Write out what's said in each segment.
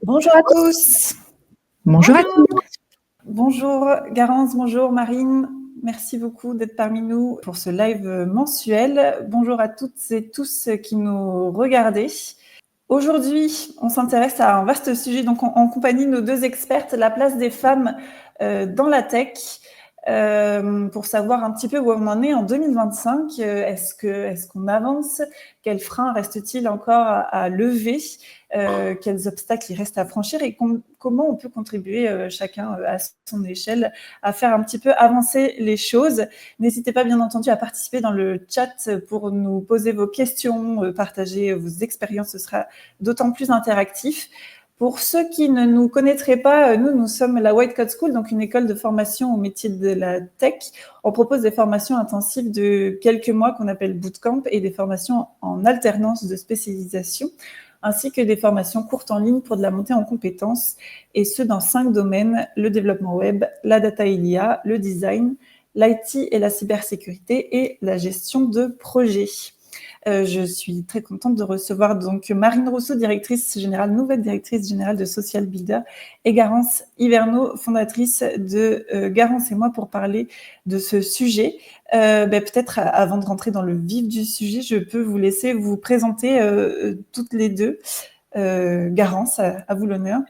Bonjour à tous. Bonjour à tous. Bonjour Garance, bonjour Marine. Merci beaucoup d'être parmi nous pour ce live mensuel. Bonjour à toutes et tous qui nous regardez. Aujourd'hui, on s'intéresse à un vaste sujet, donc en compagnie de nos deux expertes, la place des femmes dans la tech. Pour savoir un petit peu où on en est en 2025. Est-ce qu'on avance? Quels freins reste-t-il encore à lever? Quels obstacles il reste à franchir? Et comment on peut contribuer chacun à son échelle à faire un petit peu avancer les choses? N'hésitez pas bien entendu à participer dans le chat pour nous poser vos questions, partager vos expériences, ce sera d'autant plus interactif. Pour ceux qui ne nous connaîtraient pas, nous sommes la White Coat School, donc une école de formation au métier de la tech. On propose des formations intensives de quelques mois qu'on appelle bootcamp et des formations en alternance de spécialisation, ainsi que des formations courtes en ligne pour de la montée en compétences, et ce dans 5 domaines: le développement web, la data et l'IA, le design, l'IT et la cybersécurité et la gestion de projets. Je suis très contente de recevoir donc Marine Rousseau, nouvelle directrice générale de Social Builder, et Garance Hiverneau, fondatrice de Garance et moi, pour parler de ce sujet. Peut-être avant de rentrer dans le vif du sujet, je peux vous laisser vous présenter toutes les deux. Garance, à vous l'honneur.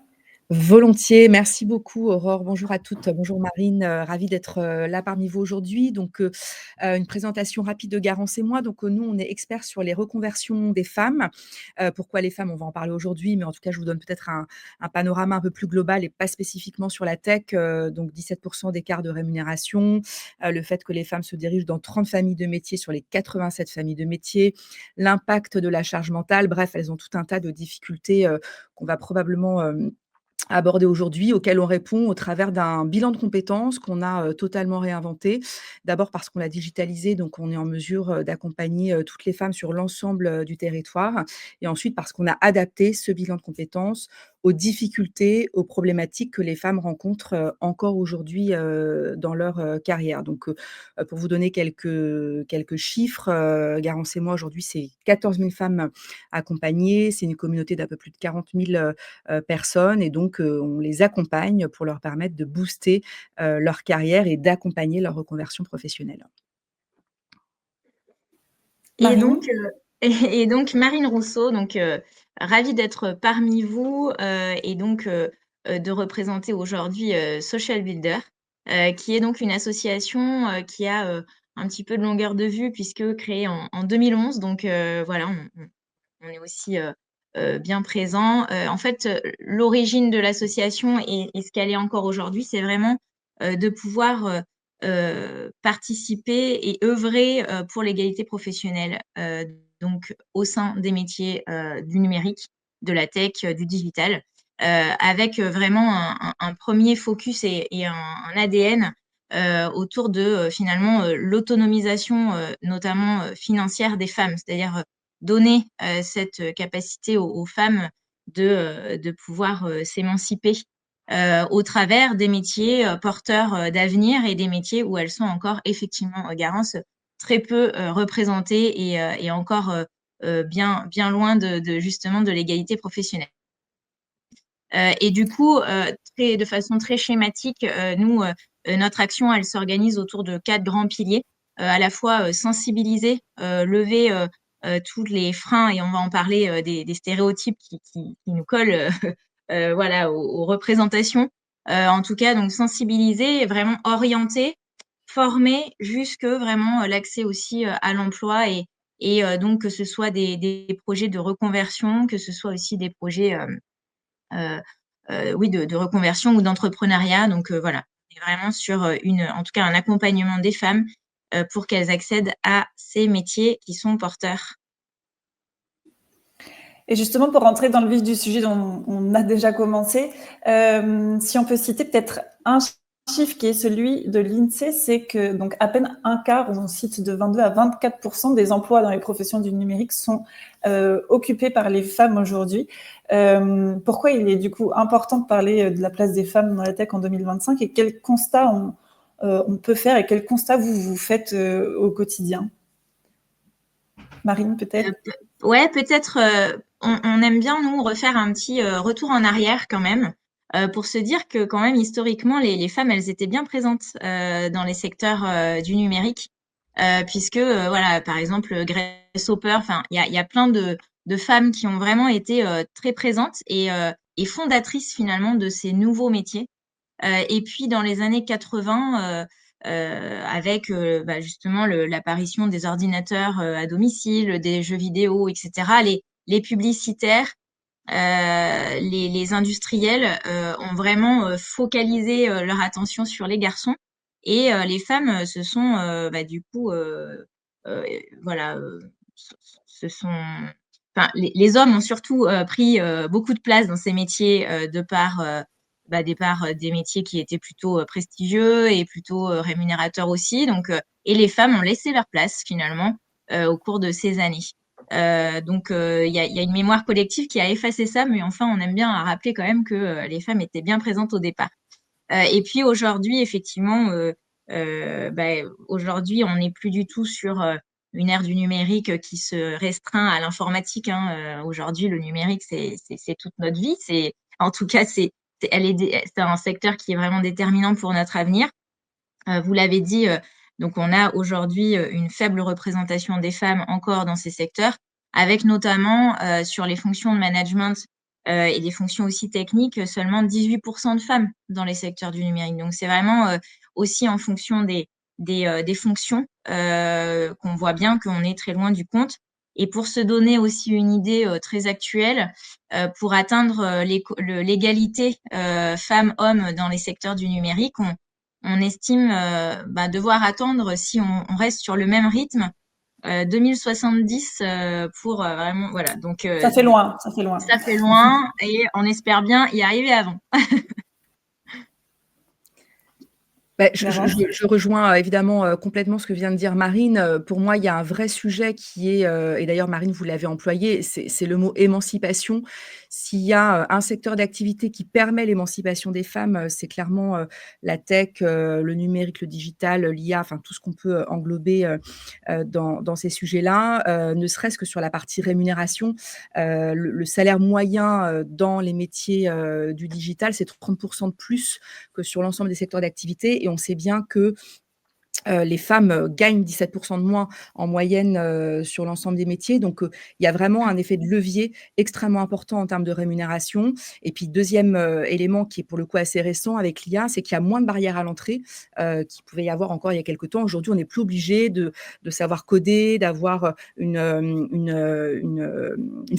Volontiers, merci beaucoup Aurore. Bonjour à toutes, bonjour Marine, ravie d'être là parmi vous aujourd'hui. Donc, une présentation rapide de Garance et moi. Donc, nous, on est experts sur les reconversions des femmes. Pourquoi les femmes? On va en parler aujourd'hui, mais en tout cas, je vous donne peut-être un panorama un peu plus global et pas spécifiquement sur la tech. Donc, 17% d'écart de rémunération, le fait que les femmes se dirigent dans 30 familles de métiers sur les 87 familles de métiers, l'impact de la charge mentale. Bref, elles ont tout un tas de difficultés qu'on va probablement aborder aujourd'hui, auquel on répond au travers d'un bilan de compétences qu'on a totalement réinventé. D'abord parce qu'on l'a digitalisé, donc on est en mesure d'accompagner toutes les femmes sur l'ensemble du territoire. Et ensuite parce qu'on a adapté ce bilan de compétences aux difficultés, aux problématiques que les femmes rencontrent encore aujourd'hui dans leur carrière. Donc, pour vous donner quelques chiffres, Garance et moi, aujourd'hui, c'est 14 000 femmes accompagnées. C'est une communauté d'à peu plus de 40 000 personnes, et donc on les accompagne pour leur permettre de booster leur carrière et d'accompagner leur reconversion professionnelle. Et donc, et donc Marine Rousseau, donc ravie d'être parmi vous et donc de représenter aujourd'hui Social Builder, qui est donc une association qui a un petit peu de longueur de vue puisque créée en 2011. Donc voilà, on est aussi bien présent. En fait, l'origine de l'association et ce qu'elle est encore aujourd'hui, c'est vraiment de pouvoir participer et œuvrer pour l'égalité professionnelle, donc au sein des métiers du numérique, de la tech, du digital, avec vraiment un premier focus et un ADN autour de finalement l'autonomisation, notamment financière des femmes, c'est-à-dire donner cette capacité aux femmes de pouvoir s'émanciper au travers des métiers porteurs d'avenir et des métiers où elles sont encore effectivement, Garance, très peu représentées et encore bien loin justement de l'égalité professionnelle. Et du coup, de façon très schématique, nous, notre action, elle s'organise autour de 4 grands piliers. À la fois sensibiliser, lever tous les freins, et on va en parler, des stéréotypes qui nous collent voilà, aux représentations. En tout cas, donc sensibiliser et vraiment orienter, former jusque vraiment l'accès aussi à l'emploi et donc que ce soit des projets de reconversion, que ce soit aussi des projets oui, de reconversion ou d'entrepreneuriat. Donc voilà, on est vraiment sur en tout cas un accompagnement des femmes pour qu'elles accèdent à ces métiers qui sont porteurs. Et justement, pour rentrer dans le vif du sujet dont on a déjà commencé, si on peut citer peut-être un chiffre qui est celui de l'INSEE, c'est que donc à peine un quart, on cite de 22 à 24% des emplois dans les professions du numérique sont occupés par les femmes aujourd'hui. Pourquoi il est du coup important de parler de la place des femmes dans la tech en 2025, et quel constat on peut faire et quel constat vous faites au quotidien? Marine, peut-être? Ouais, peut-être on aime bien, nous, refaire un petit retour en arrière quand même, pour se dire que quand même, historiquement, les femmes, elles étaient bien présentes dans les secteurs du numérique, puisque, voilà, par exemple, Grace Hopper, enfin, il y a plein de femmes qui ont vraiment été très présentes et fondatrices finalement de ces nouveaux métiers. Et puis dans les années 80, avec justement l'apparition des ordinateurs à domicile, des jeux vidéo, etc., les publicitaires, les industriels ont vraiment focalisé leur attention sur les garçons et les femmes se sont du coup voilà se sont enfin les hommes ont surtout pris beaucoup de place dans ces métiers de par des métiers qui étaient plutôt prestigieux et plutôt rémunérateurs aussi. Donc, et les femmes ont laissé leur place finalement au cours de ces années. Donc, il y a une mémoire collective qui a effacé ça, mais enfin, on aime bien rappeler quand même que les femmes étaient bien présentes au départ. Et puis aujourd'hui, effectivement, aujourd'hui, on n'est plus du tout sur une ère du numérique qui se restreint à l'informatique, hein. Aujourd'hui, le numérique, c'est toute notre vie. En tout cas, c'est un secteur qui est vraiment déterminant pour notre avenir. Vous l'avez dit, donc on a aujourd'hui une faible représentation des femmes encore dans ces secteurs, avec notamment sur les fonctions de management et des fonctions aussi techniques, seulement 18% de femmes dans les secteurs du numérique. Donc c'est vraiment aussi en fonction des fonctions qu'on voit bien qu'on est très loin du compte. Et pour se donner aussi une idée très actuelle, pour atteindre l'égalité femmes-hommes dans les secteurs du numérique, on estime devoir attendre, si on reste sur le même rythme, 2070 pour vraiment, voilà. Donc, Ça fait loin, ça fait loin. ça fait loin et on espère bien y arriver avant. Je rejoins évidemment complètement ce que vient de dire Marine. Pour moi, il y a un vrai sujet qui est, et d'ailleurs Marine, vous l'avez employé, c'est le mot émancipation. S'il y a un secteur d'activité qui permet l'émancipation des femmes, c'est clairement la tech, le numérique, le digital, l'IA, enfin tout ce qu'on peut englober dans ces sujets-là, ne serait-ce que sur la partie rémunération. Le salaire moyen dans les métiers du digital, c'est 30% de plus que sur l'ensemble des secteurs d'activité. Et on sait bien que les femmes gagnent 17% de moins en moyenne sur l'ensemble des métiers. Donc, il y a vraiment un effet de levier extrêmement important en termes de rémunération. Et puis, deuxième élément qui est pour le coup assez récent avec l'IA, c'est qu'il y a moins de barrières à l'entrée qu'il pouvait y avoir encore il y a quelques temps. Aujourd'hui, on n'est plus obligé de savoir coder, d'avoir une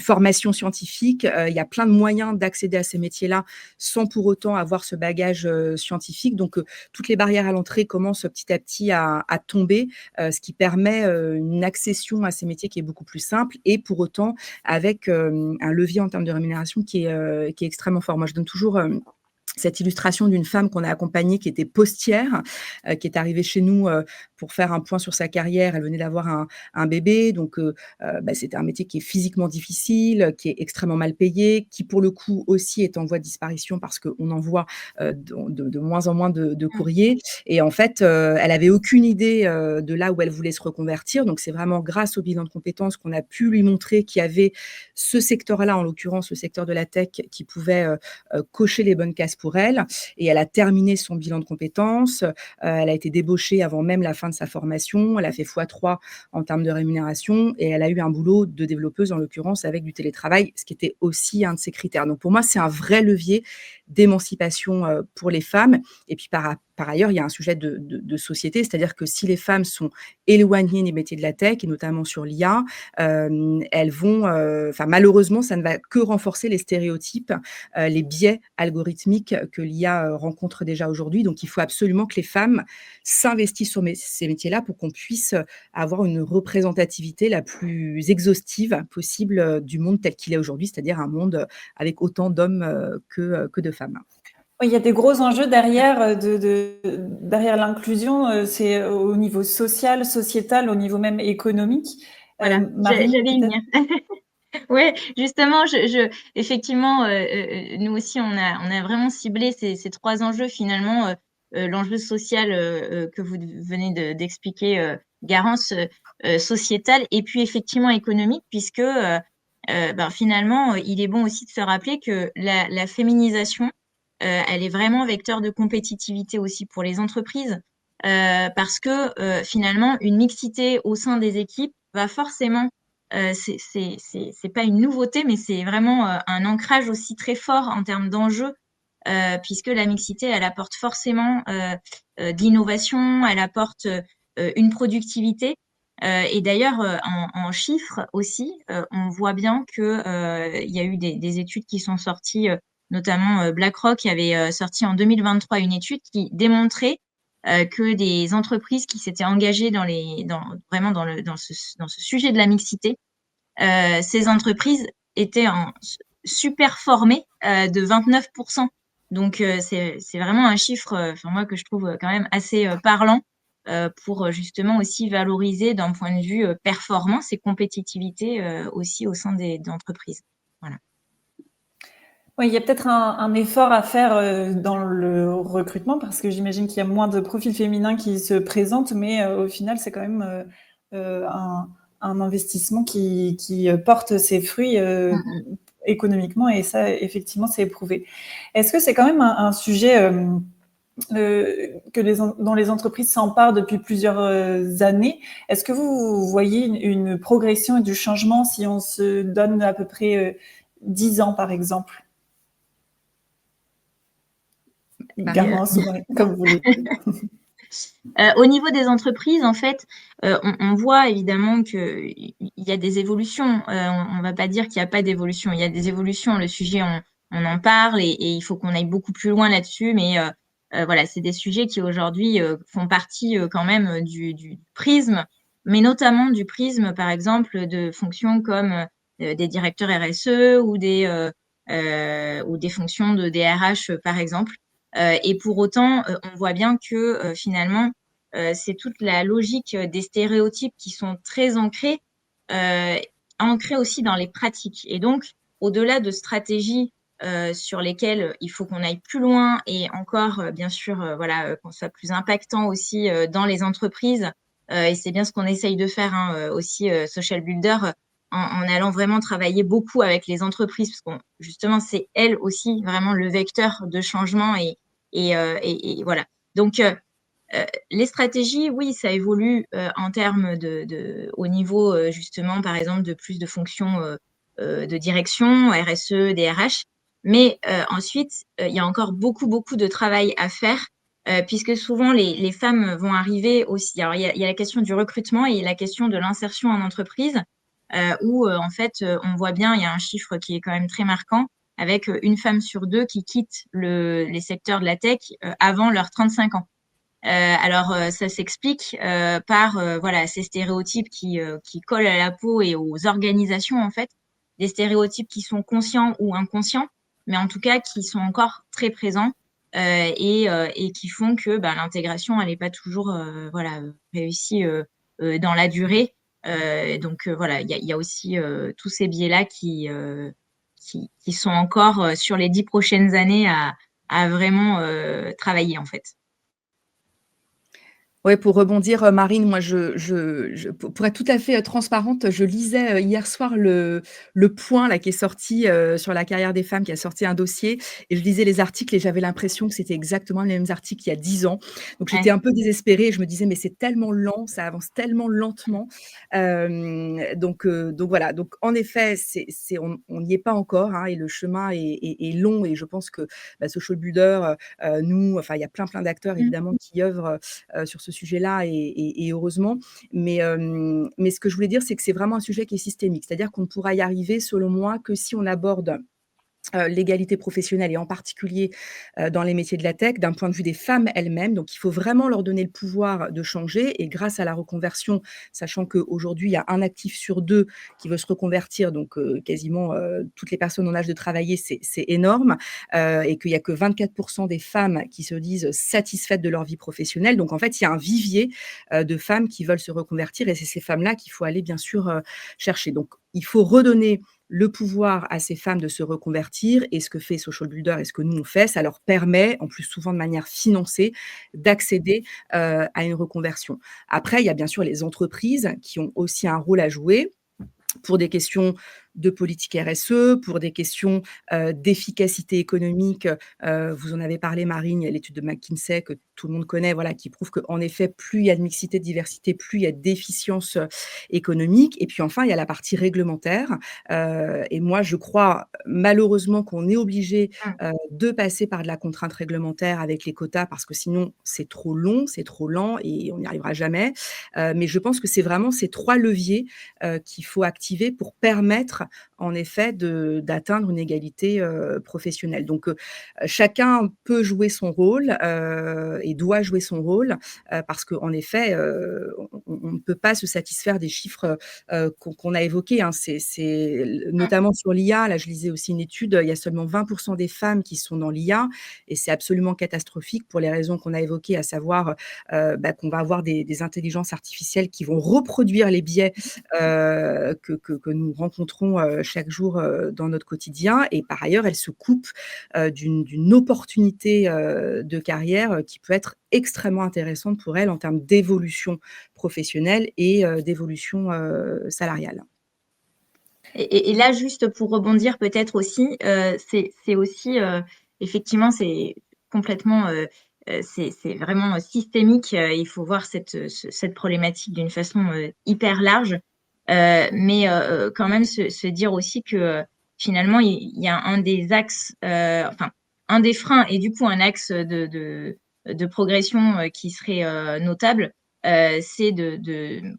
formation scientifique. Il y a plein de moyens d'accéder à ces métiers-là sans pour autant avoir ce bagage scientifique. Donc, toutes les barrières à l'entrée commencent petit à petit à tomber, ce qui permet une accession à ces métiers qui est beaucoup plus simple et pour autant avec un levier en termes de rémunération qui est extrêmement fort. Moi, je donne toujours cette illustration d'une femme qu'on a accompagnée qui était postière, qui est arrivée chez nous pour faire un point sur sa carrière. Elle venait d'avoir un bébé, donc c'était un métier qui est physiquement difficile, qui est extrêmement mal payé, qui pour le coup aussi est en voie de disparition parce qu'on envoie de moins en moins de courriers. Et en fait, elle avait aucune idée de là où elle voulait se reconvertir. Donc c'est vraiment grâce au bilan de compétences qu'on a pu lui montrer qu'il y avait ce secteur-là, en l'occurrence le secteur de la tech, qui pouvait cocher les bonnes cases pour elle. Et elle a terminé son bilan de compétences. Elle a été débauchée avant même la fin de sa formation. Elle a fait x3 en termes de rémunération et elle a eu un boulot de développeuse, en l'occurrence, avec du télétravail, ce qui était aussi un de ses critères. Donc pour moi, c'est un vrai levier d'émancipation pour les femmes. Et puis par ailleurs, il y a un sujet de société, c'est-à-dire que si les femmes sont éloignées des métiers de la tech, et notamment sur l'IA, elles vont, malheureusement, ça ne va que renforcer les stéréotypes, les biais algorithmiques que l'IA rencontre déjà aujourd'hui. Donc, il faut absolument que les femmes s'investissent sur ces métiers-là pour qu'on puisse avoir une représentativité la plus exhaustive possible du monde tel qu'il est aujourd'hui, c'est-à-dire un monde avec autant d'hommes que de femmes. Oui, il y a des gros enjeux derrière, derrière l'inclusion, c'est au niveau social, sociétal, au niveau même économique. Voilà, Marine, j'allais y venir. Oui, justement, effectivement, nous aussi, on a vraiment ciblé ces trois enjeux finalement. L'enjeu social que vous venez d'expliquer, Garance, sociétale et puis effectivement économique, puisque finalement, il est bon aussi de se rappeler que la féminisation, elle est vraiment vecteur de compétitivité aussi pour les entreprises, parce que finalement, une mixité au sein des équipes va forcément, c'est pas une nouveauté, mais c'est vraiment un ancrage aussi très fort en termes d'enjeux, puisque la mixité, elle apporte forcément de l'innovation, elle apporte une productivité. Et d'ailleurs, en chiffres aussi, on voit bien que il y a eu des études qui sont sorties, notamment BlackRock avait sorti en 2023 une étude qui démontrait que des entreprises qui s'étaient engagées vraiment dans ce sujet de la mixité, ces entreprises étaient super formées de 29%. Donc, c'est vraiment un chiffre, moi, que je trouve quand même assez parlant pour justement aussi valoriser d'un point de vue performance et compétitivité aussi au sein d'entreprises. Voilà. Oui, il y a peut-être un effort à faire dans le recrutement parce que j'imagine qu'il y a moins de profils féminins qui se présentent, mais au final, c'est quand même un investissement qui porte ses fruits économiquement et ça, effectivement, c'est éprouvé. Est-ce que c'est quand même un sujet dont les entreprises s'emparent depuis plusieurs années? Est-ce que vous voyez une progression et du changement si on se donne à peu près 10 ans, par exemple? Garance, comme vous voulez. Au niveau des entreprises, en fait, on voit évidemment qu'il y a des évolutions. On ne va pas dire qu'il n'y a pas d'évolution. Il y a des évolutions. Le sujet, on en parle et il faut qu'on aille beaucoup plus loin là-dessus. Mais voilà, c'est des sujets qui aujourd'hui font partie quand même du prisme, mais notamment du prisme, par exemple, de fonctions comme des directeurs RSE ou des fonctions de DRH, par exemple. Et pour autant, on voit bien que finalement, c'est toute la logique des stéréotypes qui sont très ancrés aussi dans les pratiques. Et donc, au-delà de stratégies sur lesquelles il faut qu'on aille plus loin et encore, bien sûr, qu'on soit plus impactant aussi dans les entreprises. Et c'est bien ce qu'on essaye de faire aussi, Social Builder, en allant vraiment travailler beaucoup avec les entreprises, parce que justement, c'est elles aussi vraiment le vecteur de changement et voilà. Donc, les stratégies, oui, ça évolue en termes au niveau, justement, par exemple, de plus de fonctions de direction, RSE, DRH. Mais ensuite, il y a encore beaucoup, beaucoup de travail à faire, puisque souvent, les femmes vont arriver aussi. Alors, il y a la question du recrutement et la question de l'insertion en entreprise, où, en fait, on voit bien, il y a un chiffre qui est quand même très marquant, avec une femme sur deux qui quitte les secteurs de la tech avant leurs 35 ans. Alors, ça s'explique par ces stéréotypes qui collent à la peau et aux organisations, en fait, des stéréotypes qui sont conscients ou inconscients, mais en tout cas qui sont encore très présents et qui font que l'intégration, elle n'est pas toujours réussie dans la durée. Donc, il y a aussi tous ces biais-là qui sont encore sur les 10 prochaines années à vraiment travailler, en fait. Ouais, pour rebondir, Marine, moi, pour être tout à fait transparente, je lisais hier soir le Point là qui est sorti sur la carrière des femmes, qui a sorti un dossier, et je lisais les articles et j'avais l'impression que c'était exactement les mêmes articles qu'il y a 10 ans. Donc j'étais un peu désespérée et je me disais: «Mais c'est tellement lent, ça avance tellement lentement». Donc voilà. Donc en effet, on n'y est pas encore, hein, et le chemin est long, et je pense que Social Builder, nous, enfin, il y a plein d'acteurs évidemment qui œuvrent sur ce sujet-là, et heureusement. Mais ce que je voulais dire, c'est que c'est vraiment un sujet qui est systémique. C'est-à-dire qu'on ne pourra y arriver, selon moi, que si on aborde l'égalité professionnelle, et en particulier dans les métiers de la tech, d'un point de vue des femmes elles-mêmes. Donc, il faut vraiment leur donner le pouvoir de changer, et grâce à la reconversion, sachant qu'aujourd'hui, il y a un actif sur 2 qui veut se reconvertir, donc quasiment toutes les personnes en âge de travailler, c'est énorme, et qu'il n'y a que 24% des femmes qui se disent satisfaites de leur vie professionnelle. Donc, en fait, il y a un vivier de femmes qui veulent se reconvertir, et c'est ces femmes-là qu'il faut aller, bien sûr, chercher. Donc, il faut redonner le pouvoir à ces femmes de se reconvertir et ce que fait Social Builder et ce que nous on fait, ça leur permet, en plus souvent de manière financée, d'accéder, à une reconversion. Après, il y a bien sûr les entreprises qui ont aussi un rôle à jouer pour des questions de politique RSE, pour des questions, d'efficacité économique. Vous en avez parlé Marine, il y a l'étude de McKinsey que tout le monde connaît, voilà, qui prouve qu'en effet, plus il y a de mixité, de diversité, plus il y a d'efficience, économique. Et puis enfin, il y a la partie réglementaire, et moi je crois malheureusement qu'on est obligé, Mmh. de passer par de la contrainte réglementaire avec les quotas parce que sinon c'est trop long, c'est trop lent et on n'y arrivera jamais. Mais je pense que c'est vraiment ces 3 leviers, qu'il faut activer pour permettre en effet d'atteindre une égalité, professionnelle. Donc, chacun peut jouer son rôle, et doit jouer son rôle, parce qu'en effet, on ne peut pas se satisfaire des chiffres, qu'on a évoqués, hein. C'est notamment sur l'IA, là je lisais aussi une étude, il y a seulement 20 des femmes qui sont dans l'IA et c'est absolument catastrophique pour les raisons qu'on a évoquées, à savoir, qu'on va avoir des intelligences artificielles qui vont reproduire les biais, que nous rencontrons, chaque jour, dans notre quotidien et par ailleurs, elle se coupe, d'une opportunité, de carrière, qui peut être extrêmement intéressante pour elle en termes d'évolution professionnelle et d'évolution, salariale. Et là, juste pour rebondir peut-être aussi, c'est aussi, effectivement, c'est complètement, c'est vraiment systémique. Il faut voir cette problématique d'une façon hyper large. Mais quand même se dire aussi que finalement, il y a un des axes, enfin, un des freins et du coup un axe de progression qui serait notable, c'est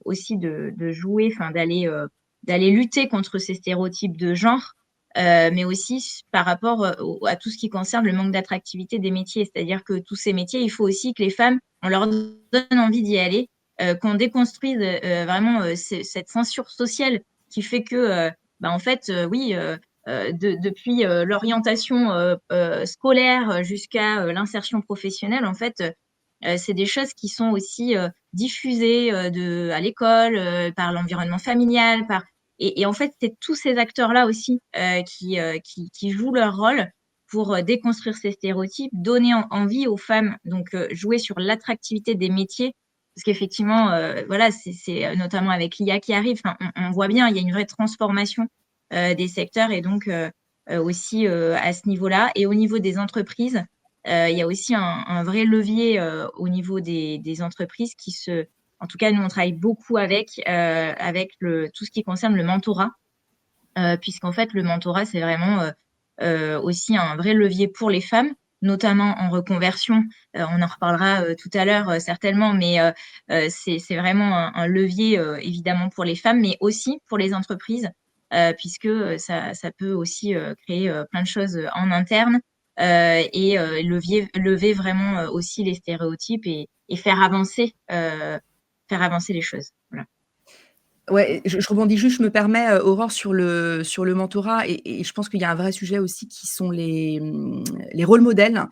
aussi de jouer, enfin d'aller lutter contre ces stéréotypes de genre, mais aussi par rapport à tout ce qui concerne le manque d'attractivité des métiers. C'est-à-dire que tous ces métiers, il faut aussi que les femmes, on leur donne envie d'y aller, qu'on déconstruise vraiment cette censure sociale qui fait que, en fait, oui, depuis l'orientation scolaire jusqu'à l'insertion professionnelle, en fait, c'est des choses qui sont aussi diffusées à l'école, par l'environnement familial, et en fait, c'est tous ces acteurs-là aussi qui jouent leur rôle pour déconstruire ces stéréotypes, donner envie aux femmes, donc jouer sur l'attractivité des métiers, parce qu'effectivement, voilà, c'est notamment avec l'IA qui arrive, on voit bien, il y a une vraie transformation des secteurs et donc aussi à ce niveau-là. Et au niveau des entreprises, il y a aussi un vrai levier au niveau des entreprises en tout cas, nous, on travaille beaucoup avec tout ce qui concerne le mentorat, puisqu'en fait, le mentorat, c'est vraiment aussi un vrai levier pour les femmes, notamment en reconversion. On en reparlera tout à l'heure certainement, mais c'est vraiment un levier évidemment pour les femmes, mais aussi pour les entreprises, puisque ça peut aussi créer plein de choses en interne et lever vraiment aussi les stéréotypes et faire avancer les choses. Voilà. Ouais, je rebondis juste, je me permets, Aurore, sur le mentorat et je pense qu'il y a un vrai sujet aussi qui sont les rôles modèles.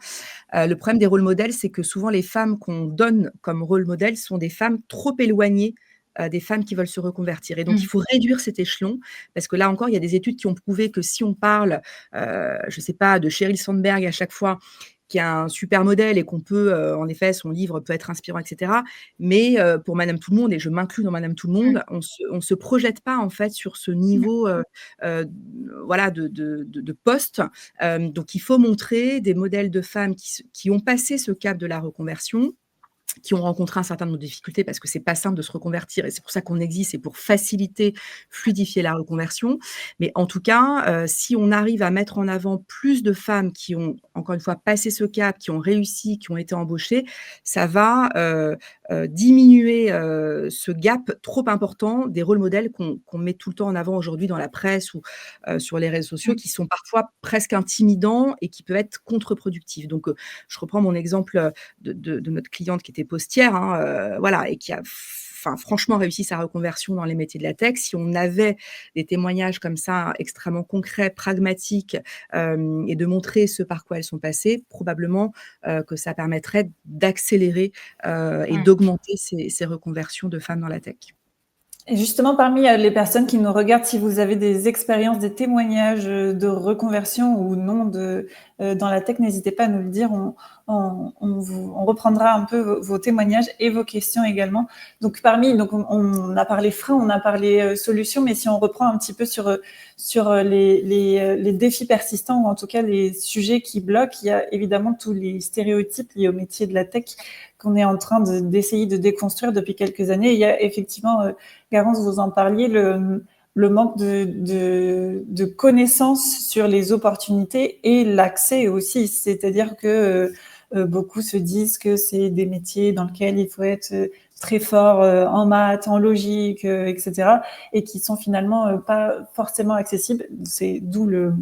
Le problème des rôles modèles, c'est que souvent les femmes qu'on donne comme rôle modèle sont des femmes trop éloignées, des femmes qui veulent se reconvertir et donc il faut réduire cet échelon parce que là encore, il y a des études qui ont prouvé que si on parle, je sais pas, de Sheryl Sandberg à chaque fois, qui est un super modèle et qu'on peut, en effet, son livre peut être inspirant et cetera. Mais, pour Madame Tout le monde et je m'inclus dans Madame Tout le monde, on se projette pas en fait sur ce niveau, heu, voilà de poste. Donc il faut montrer des modèles de femmes qui ont passé ce cap de la reconversion, qui ont rencontré un certain nombre de difficultés parce que c'est pas simple de se reconvertir et c'est pour ça qu'on existe, c'est pour faciliter, fluidifier la reconversion. Mais en tout cas, si on arrive à mettre en avant plus de femmes qui ont, encore une fois, passé ce cap, qui ont réussi, qui ont été embauchées, ça va, diminuer, ce gap trop important des rôles modèles qu'on met tout le temps en avant aujourd'hui dans la presse ou, sur les réseaux sociaux qui sont parfois presque intimidants et qui peuvent être contre-productifs. Donc, je reprends mon exemple, de notre cliente qui était postière, hein, voilà et qui a franchement réussi sa reconversion dans les métiers de la tech. Si on avait des témoignages comme ça extrêmement concrets, pragmatiques, et de montrer ce par quoi elles sont passées, probablement, que ça permettrait d'accélérer, et d'augmenter ces reconversions de femmes dans la tech. Et justement, parmi les personnes qui nous regardent, si vous avez des expériences, des témoignages de reconversion ou non dans la tech, n'hésitez pas à nous le dire. On reprendra un peu vos témoignages et vos questions également. Donc, on a parlé freins, on a parlé solutions, mais si on reprend un petit peu sur les défis persistants ou en tout cas les sujets qui bloquent, il y a évidemment tous les stéréotypes liés au métier de la tech qu'on est en train d'essayer de déconstruire depuis quelques années. Il y a effectivement, Garance, vous en parliez, le manque de connaissances sur les opportunités et l'accès aussi. C'est-à-dire que beaucoup se disent que c'est des métiers dans lesquels il faut être très fort en maths, en logique, etc. et qui sont finalement pas forcément accessibles. C'est d'où le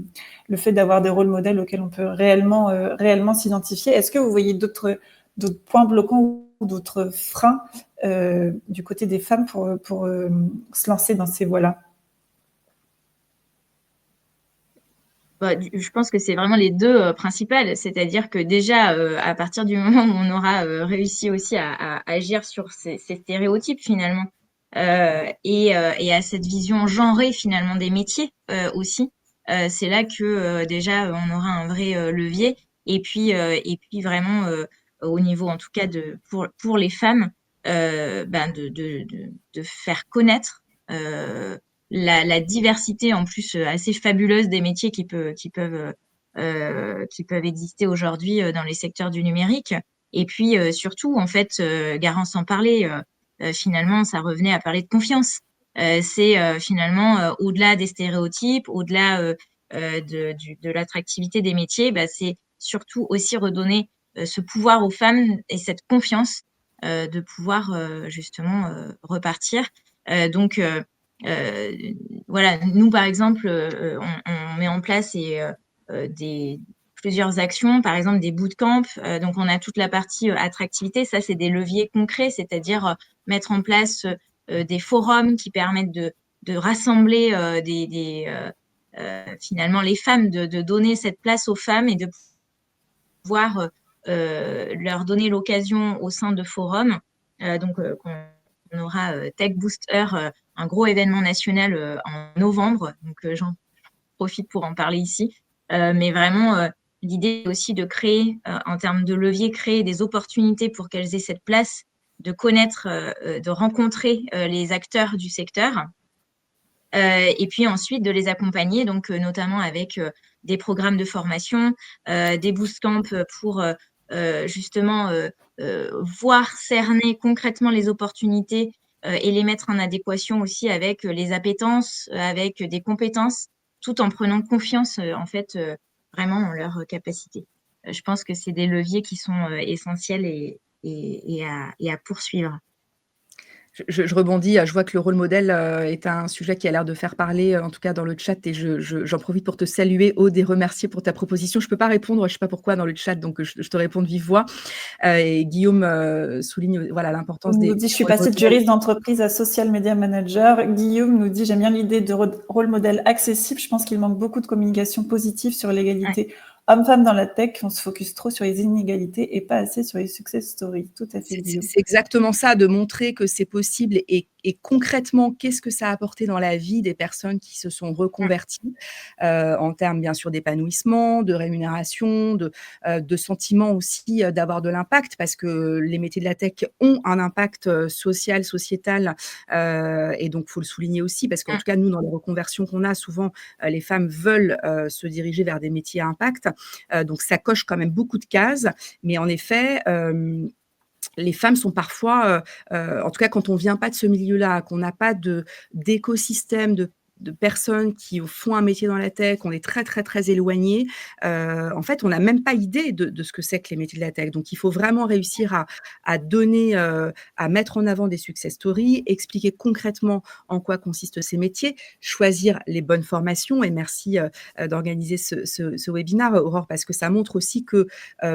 fait d'avoir des rôles modèles auxquels on peut réellement s'identifier. Est-ce que vous voyez d'autres points bloquants ou d'autres freins du côté des femmes pour se lancer dans ces voies-là? Je pense que c'est vraiment les deux principales, c'est-à-dire que déjà, à partir du moment où on aura réussi aussi à agir sur ces stéréotypes finalement, et à cette vision genrée finalement des métiers aussi, c'est là que déjà on aura un vrai levier. Et puis vraiment au niveau en tout cas pour les femmes, de faire connaître la diversité en plus assez fabuleuse des métiers qui peuvent exister aujourd'hui dans les secteurs du numérique. Et puis surtout, en fait, Garance en parlait, finalement, ça revenait à parler de confiance. C'est finalement au-delà des stéréotypes, au-delà de l'attractivité des métiers, c'est surtout aussi redonner ce pouvoir aux femmes et cette confiance de pouvoir justement repartir. Donc voilà, nous par exemple, on met en place plusieurs actions, par exemple des bootcamps. Donc on a toute la partie attractivité, ça c'est des leviers concrets, c'est-à-dire mettre en place des forums qui permettent de rassembler finalement les femmes, de donner cette place aux femmes et de pouvoir leur donner l'occasion au sein de forums. On aura Tech Booster, un gros événement national en novembre. Donc, j'en profite pour en parler ici. Mais vraiment, l'idée aussi de créer, en termes de levier, créer des opportunités pour qu'elles aient cette place, de connaître, de rencontrer les acteurs du secteur. Et puis ensuite de les accompagner, donc notamment avec des programmes de formation, des bootcamps pour justement voir cerner concrètement les opportunités et les mettre en adéquation aussi avec les appétences, avec des compétences, tout en prenant confiance en fait vraiment en leurs capacités. Je pense que c'est des leviers qui sont essentiels et à poursuivre. Je rebondis, je vois que le rôle modèle est un sujet qui a l'air de faire parler, en tout cas dans le chat, et j'en profite pour te saluer, Aude, et remercier pour ta proposition. Je ne peux pas répondre, je ne sais pas pourquoi, dans le chat, donc je te réponds de vive voix. Et Guillaume souligne voilà, l'importance des... On nous dit, je suis passée de juriste d'entreprise à social media manager. Guillaume nous dit, j'aime bien l'idée de rôle modèle accessible. Je pense qu'il manque beaucoup de communication positive sur l'égalité hommes-femmes dans la tech. On se focus trop sur les inégalités et pas assez sur les success stories. Tout à fait, Guillaume. C'est exactement ça, de montrer que c'est possible et concrètement, qu'est-ce que ça a apporté dans la vie des personnes qui se sont reconverties en termes, bien sûr, d'épanouissement, de rémunération, de sentiment aussi d'avoir de l'impact, parce que les métiers de la tech ont un impact social, sociétal, et donc il faut le souligner aussi, parce qu'en tout cas, nous, dans les reconversions qu'on a, souvent, les femmes veulent se diriger vers des métiers à impact. Donc, ça coche quand même beaucoup de cases, mais en effet... les femmes sont parfois, en tout cas quand on vient pas de ce milieu-là, qu'on n'a pas d'écosystème, de personnes qui font un métier dans la tech, on est très, très, très éloigné. En fait, on n'a même pas idée de ce que c'est que les métiers de la tech. Donc, il faut vraiment réussir à donner, à mettre en avant des success stories, expliquer concrètement en quoi consistent ces métiers, choisir les bonnes formations. Et merci d'organiser ce webinaire, Aurore, parce que ça montre aussi que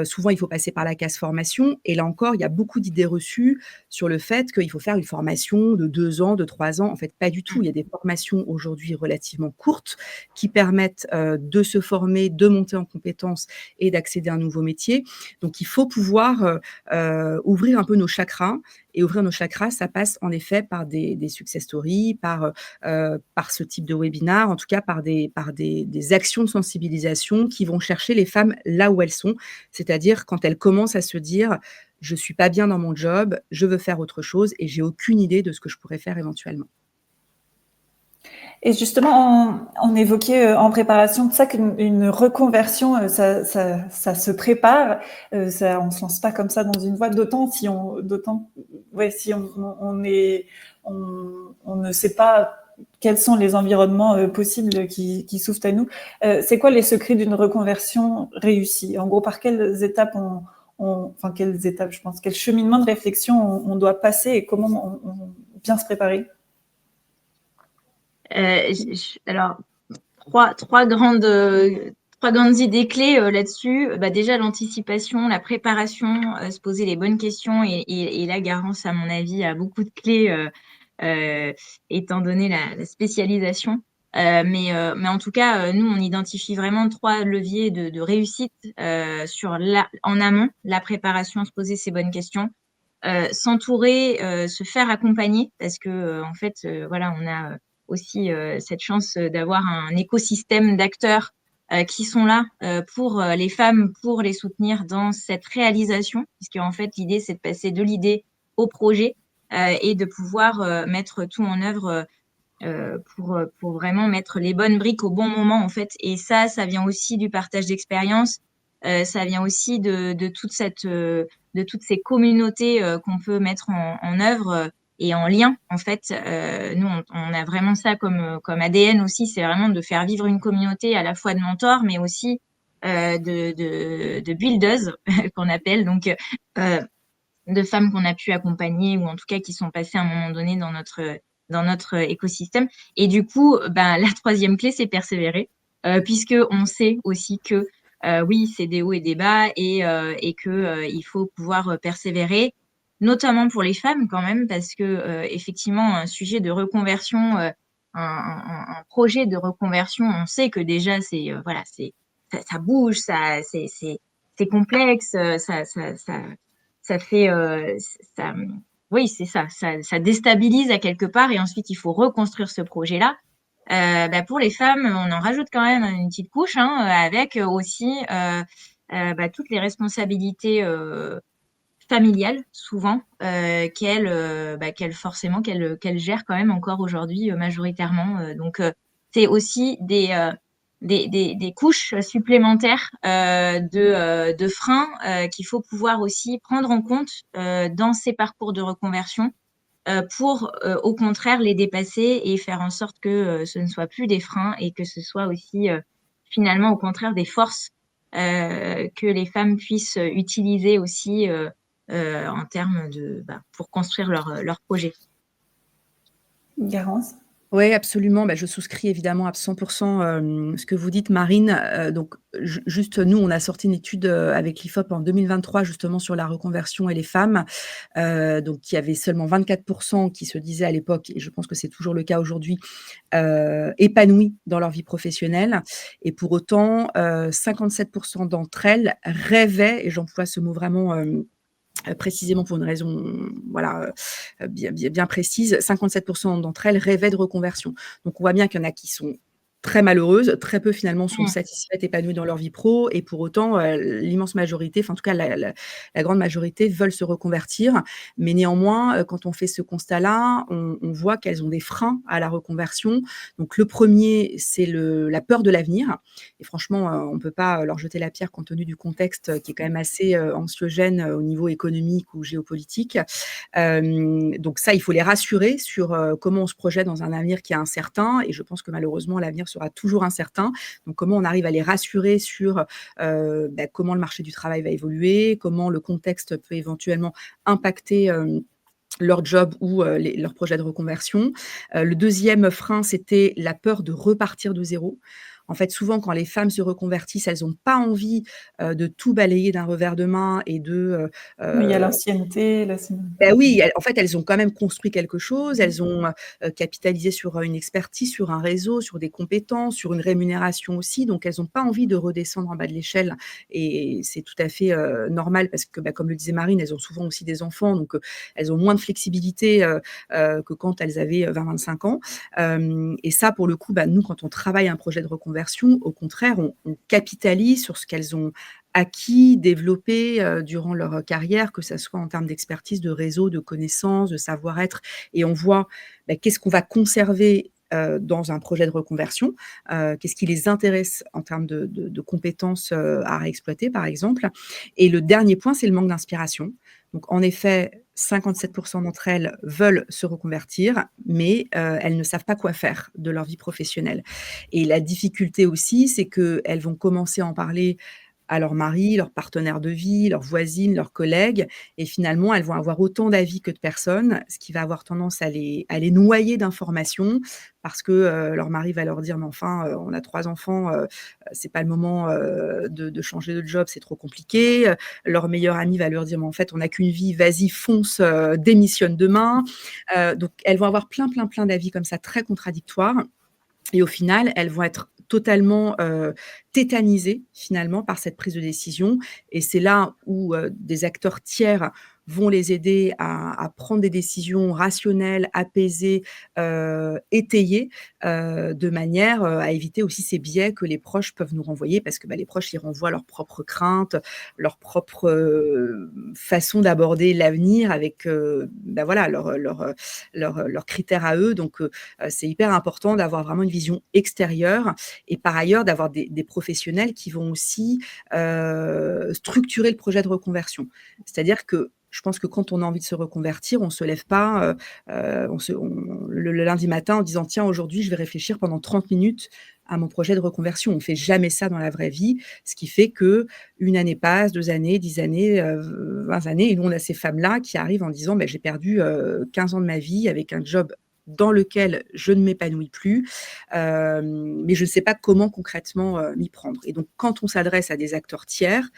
souvent, il faut passer par la case formation. Et là encore, il y a beaucoup d'idées reçues sur le fait qu'il faut faire une formation de 2 ans, de 3 ans. En fait, pas du tout. Il y a des formations aujourd'hui aujourd'hui relativement courtes, qui permettent de se former, de monter en compétences et d'accéder à un nouveau métier. Donc, il faut pouvoir ouvrir un peu nos chakras. Et ouvrir nos chakras, ça passe en effet par des success stories, par ce type de webinar, en tout cas par des actions de sensibilisation qui vont chercher les femmes là où elles sont, c'est-à-dire quand elles commencent à se dire « je suis pas bien dans mon job, je veux faire autre chose et j'ai aucune idée de ce que je pourrais faire éventuellement ». Et justement, on évoquait en préparation de ça qu'une reconversion, ça se prépare. On se lance pas comme ça dans une voie, d'autant si on ne sait pas quels sont les environnements possibles qui s'ouvrent à nous. C'est quoi les secrets d'une reconversion réussie? En gros, par quelles étapes quel cheminement de réflexion on doit passer et comment on bien se préparer? Alors, trois grandes idées clés là-dessus. Déjà, l'anticipation, la préparation, se poser les bonnes questions. Et là, Garance, à mon avis, a beaucoup de clés, étant donné la spécialisation. Mais en tout cas, nous, on identifie vraiment 3 leviers de réussite en amont, la préparation, se poser ces bonnes questions. S'entourer, se faire accompagner, parce que en fait, voilà, on a aussi cette chance d'avoir un écosystème d'acteurs qui sont là pour les femmes, pour les soutenir dans cette réalisation, puisque en fait, l'idée, c'est de passer de l'idée au projet et de pouvoir mettre tout en œuvre pour vraiment mettre les bonnes briques au bon moment, en fait. Et ça vient aussi du partage d'expérience. Ça vient aussi de toutes ces communautés qu'on peut mettre en œuvre et en lien. En fait, nous, on a vraiment ça comme ADN aussi. C'est vraiment de faire vivre une communauté à la fois de mentors, mais aussi de builders qu'on appelle. Donc, de femmes qu'on a pu accompagner ou en tout cas qui sont passées à un moment donné dans notre écosystème. Et du coup, la 3e clé, c'est persévérer, puisque on sait aussi que oui, c'est des hauts et des bas et que il faut pouvoir persévérer, notamment pour les femmes quand même, parce que effectivement, un sujet de reconversion, un projet de reconversion, on sait que déjà c'est voilà, ça bouge, c'est complexe, ça fait ça oui, c'est ça déstabilise à quelque part et ensuite il faut reconstruire ce projet-là. Pour les femmes, on en rajoute quand même une petite couche avec aussi toutes les responsabilités familiales souvent qu'elles forcément qu'elles gèrent quand même encore aujourd'hui majoritairement. Donc c'est aussi des couches supplémentaires de freins qu'il faut pouvoir aussi prendre en compte dans ces parcours de reconversion pour au contraire les dépasser et faire en sorte que ce ne soit plus des freins et que ce soit aussi finalement au contraire des forces que les femmes puissent utiliser aussi en termes pour construire leur projet. Garance? Oui, absolument. Je souscris évidemment à 100% ce que vous dites, Marine. Donc, juste, nous, on a sorti une étude avec l'IFOP en 2023, justement, sur la reconversion et les femmes. Donc, il y avait seulement 24% qui se disaient à l'époque, et je pense que c'est toujours le cas aujourd'hui, épanouies dans leur vie professionnelle. Et pour autant, 57% d'entre elles rêvaient, et j'emploie ce mot vraiment précisément pour une raison bien précise, 57% d'entre elles rêvaient de reconversion. Donc on voit bien qu'il y en a qui sont très malheureuses, très peu finalement sont satisfaites, épanouies dans leur vie pro, et pour autant l'immense majorité, enfin en tout cas la grande majorité veulent se reconvertir. Mais néanmoins, quand on fait ce constat-là, on voit qu'elles ont des freins à la reconversion. Donc le premier, c'est la peur de l'avenir. Et franchement, on ne peut pas leur jeter la pierre compte tenu du contexte qui est quand même assez anxiogène au niveau économique ou géopolitique. Donc ça, il faut les rassurer sur comment on se projette dans un avenir qui est incertain. Et je pense que malheureusement, l'avenir sera toujours incertain. Donc comment on arrive à les rassurer sur comment le marché du travail va évoluer, comment le contexte peut éventuellement impacter leur job ou leur projet de reconversion. Le deuxième frein, c'était la peur de repartir de zéro. En fait, souvent, quand les femmes se reconvertissent, elles n'ont pas envie de tout balayer d'un revers de main et de Oui, il y a l'ancienneté, ben oui, en fait, elles ont quand même construit quelque chose, elles ont capitalisé sur une expertise, sur un réseau, sur des compétences, sur une rémunération aussi. Donc, elles n'ont pas envie de redescendre en bas de l'échelle. Et c'est tout à fait normal parce que, comme le disait Marine, elles ont souvent aussi des enfants. Donc, elles ont moins de flexibilité que quand elles avaient 20-25 ans. Et ça, pour le coup, nous, quand on travaille un projet de reconversion, au contraire, on capitalise sur ce qu'elles ont acquis, développés durant leur carrière, que ça soit en termes d'expertise, de réseau, de connaissances, de savoir-être. Et on voit qu'est-ce qu'on va conserver dans un projet de reconversion, qu'est-ce qui les intéresse en termes de compétences à réexploiter, par exemple. Et le dernier point, c'est le manque d'inspiration. Donc, en effet, 57% d'entre elles veulent se reconvertir, mais elles ne savent pas quoi faire de leur vie professionnelle. Et la difficulté aussi, c'est qu'elles vont commencer à en parler à leur mari, leur partenaire de vie, leurs voisines, leurs collègues. Et finalement, elles vont avoir autant d'avis que de personnes, ce qui va avoir tendance à les noyer d'informations parce que leur mari va leur dire « mais enfin, on a 3 enfants, c'est pas le moment de changer de job, c'est trop compliqué ». Leur meilleur ami va leur dire « mais en fait, on n'a qu'une vie, vas-y, fonce, démissionne demain ». Donc, elles vont avoir plein d'avis comme ça, très contradictoires. Et au final, elles vont être totalement tétanisées finalement par cette prise de décision. Et c'est là où des acteurs tiers vont les aider à prendre des décisions rationnelles, apaisées, étayées, de manière à éviter aussi ces biais que les proches peuvent nous renvoyer, parce que les proches, ils renvoient leurs propres craintes, leur propre façon d'aborder l'avenir avec voilà, leurs critères à eux. Donc, c'est hyper important d'avoir vraiment une vision extérieure et par ailleurs d'avoir des professionnels qui vont aussi structurer le projet de reconversion. C'est-à-dire que je pense que quand on a envie de se reconvertir, on ne se lève pas le lundi matin en disant « tiens, aujourd'hui, je vais réfléchir pendant 30 minutes à mon projet de reconversion ». On ne fait jamais ça dans la vraie vie, ce qui fait qu'une année passe, 2 années, 10 années, 20 années, et nous, on a ces femmes-là qui arrivent en disant « j'ai perdu 15 ans de ma vie avec un job dans lequel je ne m'épanouis plus, mais je ne sais pas comment concrètement m'y prendre ». Et donc, quand on s'adresse à des acteurs tiers,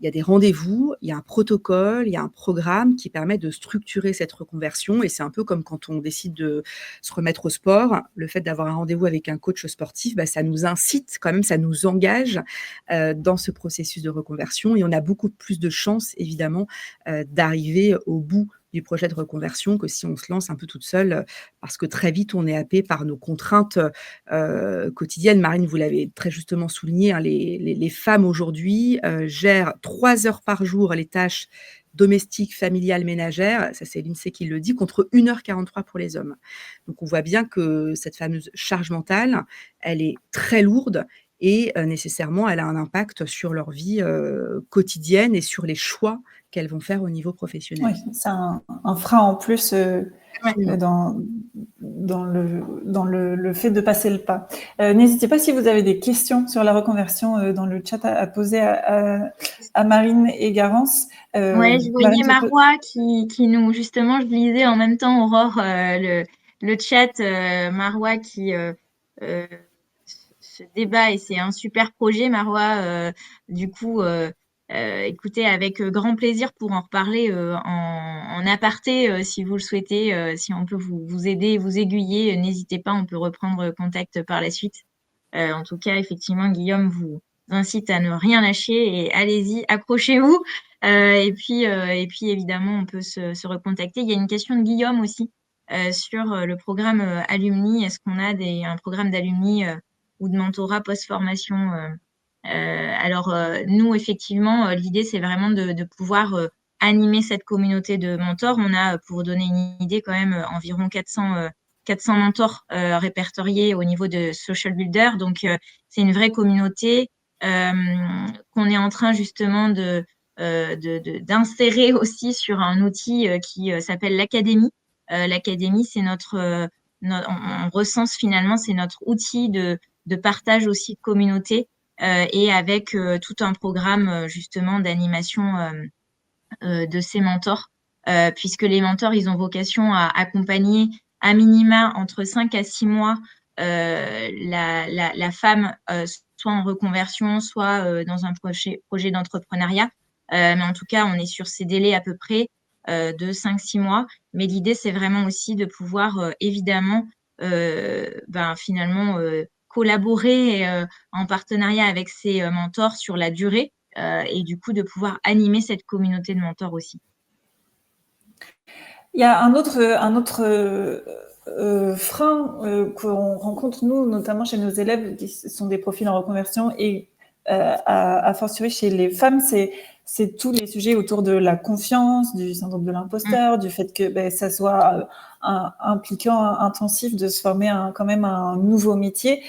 il y a des rendez-vous, il y a un protocole, il y a un programme qui permet de structurer cette reconversion. Et c'est un peu comme quand on décide de se remettre au sport. Le fait d'avoir un rendez-vous avec un coach sportif, ça nous incite quand même, ça nous engage dans ce processus de reconversion. Et on a beaucoup plus de chances, évidemment, d'arriver au bout du projet de reconversion que si on se lance un peu toute seule, parce que très vite, on est happé par nos contraintes quotidiennes. Marine, vous l'avez très justement souligné, hein, les femmes aujourd'hui gèrent 3 heures par jour les tâches domestiques, familiales, ménagères, ça c'est l'INSEE qui le dit, contre 1h43 pour les hommes. Donc on voit bien que cette fameuse charge mentale, elle est très lourde et nécessairement, elle a un impact sur leur vie quotidienne et sur les choix qu'elles vont faire au niveau professionnel. Oui, c'est un frein en plus dans le fait de passer le pas. N'hésitez pas si vous avez des questions sur la reconversion dans le chat à poser à Marine et Garance. Ouais, je voyais Marois qui nous, justement, je lisais en même temps, Aurore, le chat, Marois qui ce débat, et c'est un super projet, Marois. Du coup, écoutez, avec grand plaisir pour en reparler en aparté, si vous le souhaitez, si on peut vous aider, vous aiguiller, n'hésitez pas, on peut reprendre contact par la suite. En tout cas, effectivement, Guillaume vous incite à ne rien lâcher et allez-y, accrochez-vous. Et puis, évidemment, on peut se recontacter. Il y a une question de Guillaume aussi sur le programme Alumni. Est-ce qu'on a un programme d'Alumni ou de mentorat post-formation alors, nous, effectivement, l'idée, c'est vraiment de pouvoir animer cette communauté de mentors. On a, pour vous donner une idée, quand même environ 400 mentors répertoriés au niveau de Social Builder. Donc, c'est une vraie communauté qu'on est en train justement d'insérer aussi sur un outil qui s'appelle l'Académie. L'Académie, c'est on recense finalement, c'est notre outil de partage aussi de communauté et avec tout un programme justement d'animation de ces mentors, puisque les mentors, ils ont vocation à accompagner à minima entre 5 à 6 mois la femme soit en reconversion, soit dans un projet d'entrepreneuriat. Mais en tout cas, on est sur ces délais à peu près de 5-6 mois. Mais l'idée, c'est vraiment aussi de pouvoir évidemment finalement collaborer en partenariat avec ses mentors sur la durée et du coup de pouvoir animer cette communauté de mentors aussi. Il y a un autre frein qu'on rencontre, nous, notamment chez nos élèves, qui sont des profils en reconversion, et à fortiori chez les femmes, c'est tous les sujets autour de la confiance, du syndrome de l'imposteur, du fait que ça soit impliquant, intensif de se former quand même un nouveau métier.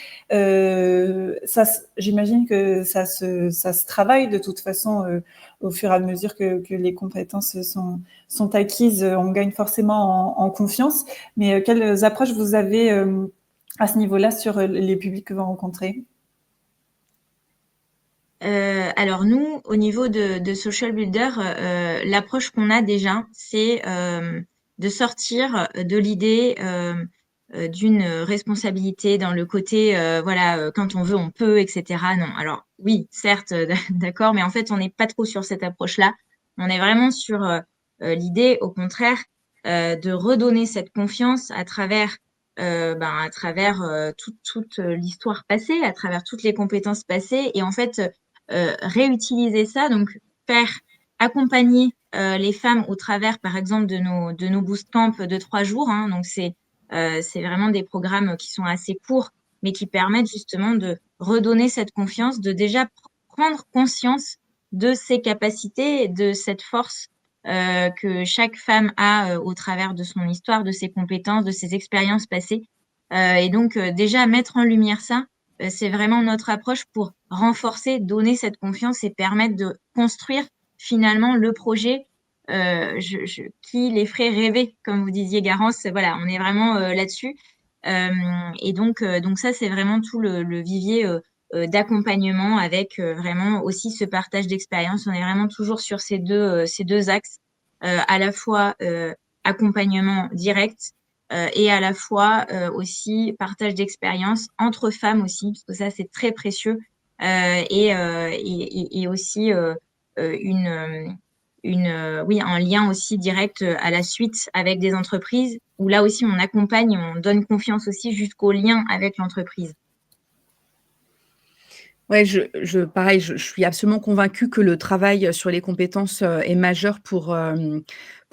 J'imagine que ça se travaille de toute façon au fur et à mesure que les compétences sont acquises. On gagne forcément en confiance. Mais quelles approches vous avez à ce niveau-là sur les publics que vous rencontrez ? Alors nous, au niveau de Social Builder, l'approche qu'on a déjà, c'est de sortir de l'idée d'une responsabilité dans le côté, quand on veut, on peut, etc. Non, alors oui, certes, d'accord, mais en fait, on n'est pas trop sur cette approche-là. On est vraiment sur l'idée, au contraire, de redonner cette confiance à travers toute l'histoire passée, à travers toutes les compétences passées, et en fait réutiliser ça, donc faire accompagner les femmes au travers, par exemple, de nos bootcamps de 3 jours. Hein, donc, c'est vraiment des programmes qui sont assez courts, mais qui permettent justement de redonner cette confiance, de déjà prendre conscience de ses capacités, de cette force que chaque femme a au travers de son histoire, de ses compétences, de ses expériences passées. Et donc, déjà, mettre en lumière ça, c'est vraiment notre approche pour renforcer, donner cette confiance et permettre de construire finalement le projet qui les ferait rêver, comme vous disiez, Garance. Voilà, on est vraiment là-dessus. Et donc ça, c'est vraiment tout le vivier d'accompagnement avec vraiment aussi ce partage d'expérience. On est vraiment toujours sur ces deux axes, à la fois accompagnement direct et à la fois aussi partage d'expérience entre femmes aussi, parce que ça, c'est très précieux, et aussi un lien aussi direct à la suite avec des entreprises, où là aussi, on accompagne, on donne confiance aussi jusqu'au lien avec l'entreprise. Ouais, pareil, je suis absolument convaincue que le travail sur les compétences est majeur pour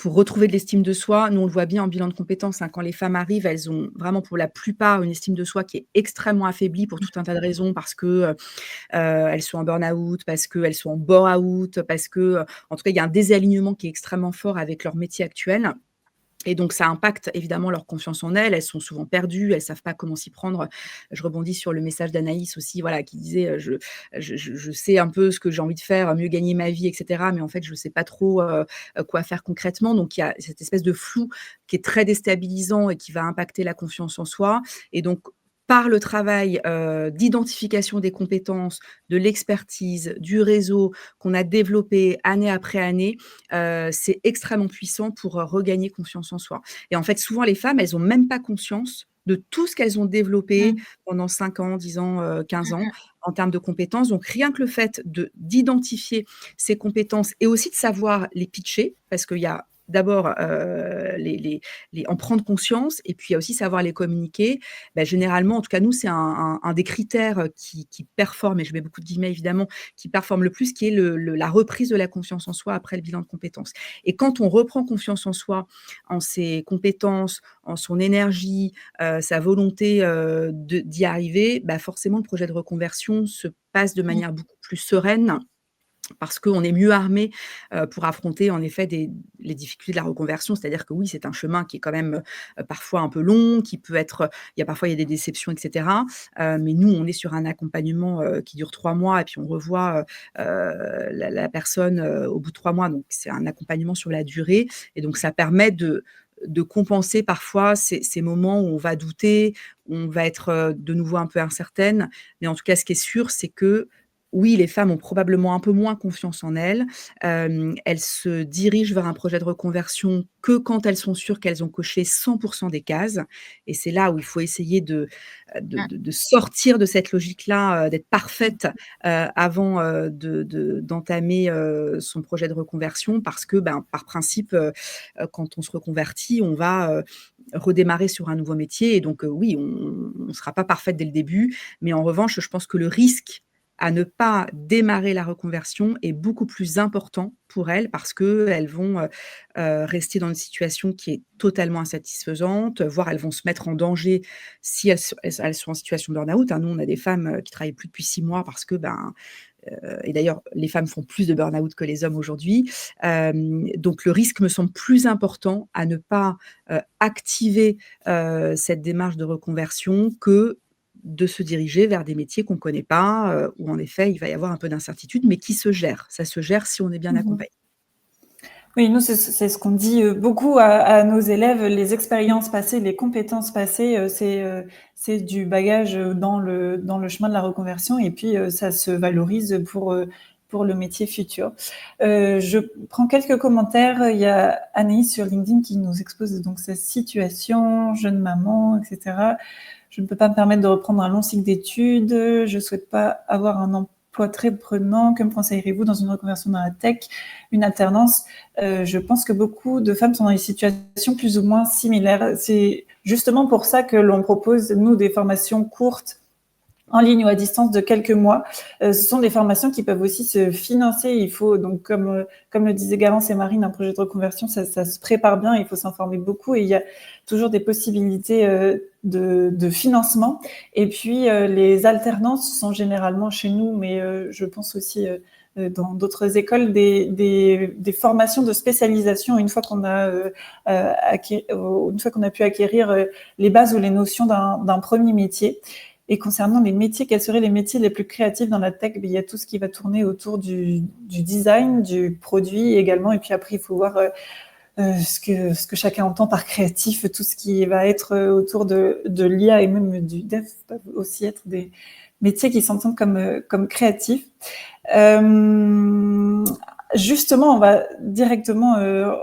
retrouver de l'estime de soi. Nous, on le voit bien en bilan de compétences, hein, quand les femmes arrivent, elles ont vraiment pour la plupart une estime de soi qui est extrêmement affaiblie pour tout un tas de raisons, parce que elles sont en burn-out, parce qu'elles sont en bore-out, parce que, en tout cas, il y a un désalignement qui est extrêmement fort avec leur métier actuel. Et donc ça impacte évidemment leur confiance en elles. Elles sont souvent perdues, elles savent pas comment s'y prendre. Je rebondis sur le message d'Anaïs aussi, voilà, qui disait, je sais un peu ce que j'ai envie de faire, mieux gagner ma vie et cetera, mais en fait, je sais pas trop, quoi faire concrètement. Donc il y a cette espèce de flou qui est très déstabilisant et qui va impacter la confiance en soi. Et donc par le travail, d'identification des compétences, de l'expertise, du réseau qu'on a développé année après année, c'est extrêmement puissant pour regagner confiance en soi. Et en fait, souvent, les femmes, elles ont même pas conscience de tout ce qu'elles ont développé pendant 5 ans, 10 ans, 15 ans en termes de compétences. Donc rien que le fait d'identifier ces compétences et aussi de savoir les pitcher, parce qu'il y a d'abord en prendre conscience et puis il y a aussi savoir les communiquer. Généralement, en tout cas nous, c'est un des critères qui performe, et je mets beaucoup de guillemets évidemment, qui performe le plus, qui est la reprise de la confiance en soi après le bilan de compétences. Et quand on reprend confiance en soi, en ses compétences, en son énergie, sa volonté d'y arriver, forcément le projet de reconversion se passe de manière beaucoup plus sereine, parce qu'on est mieux armé pour affronter en effet les difficultés de la reconversion. C'est-à-dire que oui, c'est un chemin qui est quand même parfois un peu long, qui peut être, il y a des déceptions, et cetera. Mais nous, on est sur un accompagnement qui dure 3 mois, et puis on revoit la personne au bout de 3 mois. Donc c'est un accompagnement sur la durée, et donc ça permet de compenser parfois ces moments où on va douter, où on va être de nouveau un peu incertaine. Mais en tout cas, ce qui est sûr, c'est que oui, les femmes ont probablement un peu moins confiance en elles. Elles se dirigent vers un projet de reconversion que quand elles sont sûres qu'elles ont coché 100 des cases, et c'est là où il faut essayer de sortir de cette logique-là, d'être parfaite, avant, d'entamer, son projet de reconversion parce que, ben, par principe, quand on se reconvertit, on va, redémarrer sur un nouveau métier et donc, oui, on ne sera pas parfaite dès le début, mais en revanche, je pense que le risque à ne pas démarrer la reconversion est beaucoup plus important pour elles parce qu'elles vont, rester dans une situation qui est totalement insatisfaisante, voire elles vont se mettre en danger si elles sont en situation de burn-out, hein. Nous, on a des femmes, qui travaillent plus depuis 6 mois parce que, ben, et d'ailleurs, les femmes font plus de burn-out que les hommes aujourd'hui. Donc le risque me semble plus important à ne pas, activer, cette démarche de reconversion que de se diriger vers des métiers qu'on ne connaît pas, où en effet, il va y avoir un peu d'incertitude, mais qui se gèrent. Ça se gère si on est bien accompagné. Oui, nous, c'est ce qu'on dit beaucoup à nos élèves. Les expériences passées, les compétences passées, c'est du bagage dans le chemin de la reconversion et puis ça se valorise pour le métier futur. Je prends quelques commentaires. Il y a Anaïs sur LinkedIn qui nous expose donc sa situation, jeune maman, etc. Je ne peux pas me permettre de reprendre un long cycle d'études. Je souhaite pas avoir un emploi très prenant. Que me conseillerez-vous dans une reconversion dans la tech, une alternance? Je pense que beaucoup de femmes sont dans des situations plus ou moins similaires. C'est justement pour ça que l'on propose, nous, des formations courtes en ligne ou à distance de quelques mois. Ce sont des formations qui peuvent aussi se financer. Il faut, donc, comme le disaient Garance et Marine, un projet de reconversion, ça se prépare bien, il faut s'informer beaucoup et il y a toujours des possibilités de financement. Et puis, les alternances sont généralement chez nous, mais je pense aussi dans d'autres écoles, des formations de spécialisation une fois qu'on a pu acquérir les bases ou les notions d'un premier métier. Et concernant les métiers, quels seraient les métiers les plus créatifs dans la tech? Il y a tout ce qui va tourner autour du design, du produit également. Et puis après, il faut voir ce que chacun entend par créatif. Tout ce qui va être autour de l'IA et même du dev peuvent aussi être des métiers qui s'entendent comme créatifs. Justement, on va directement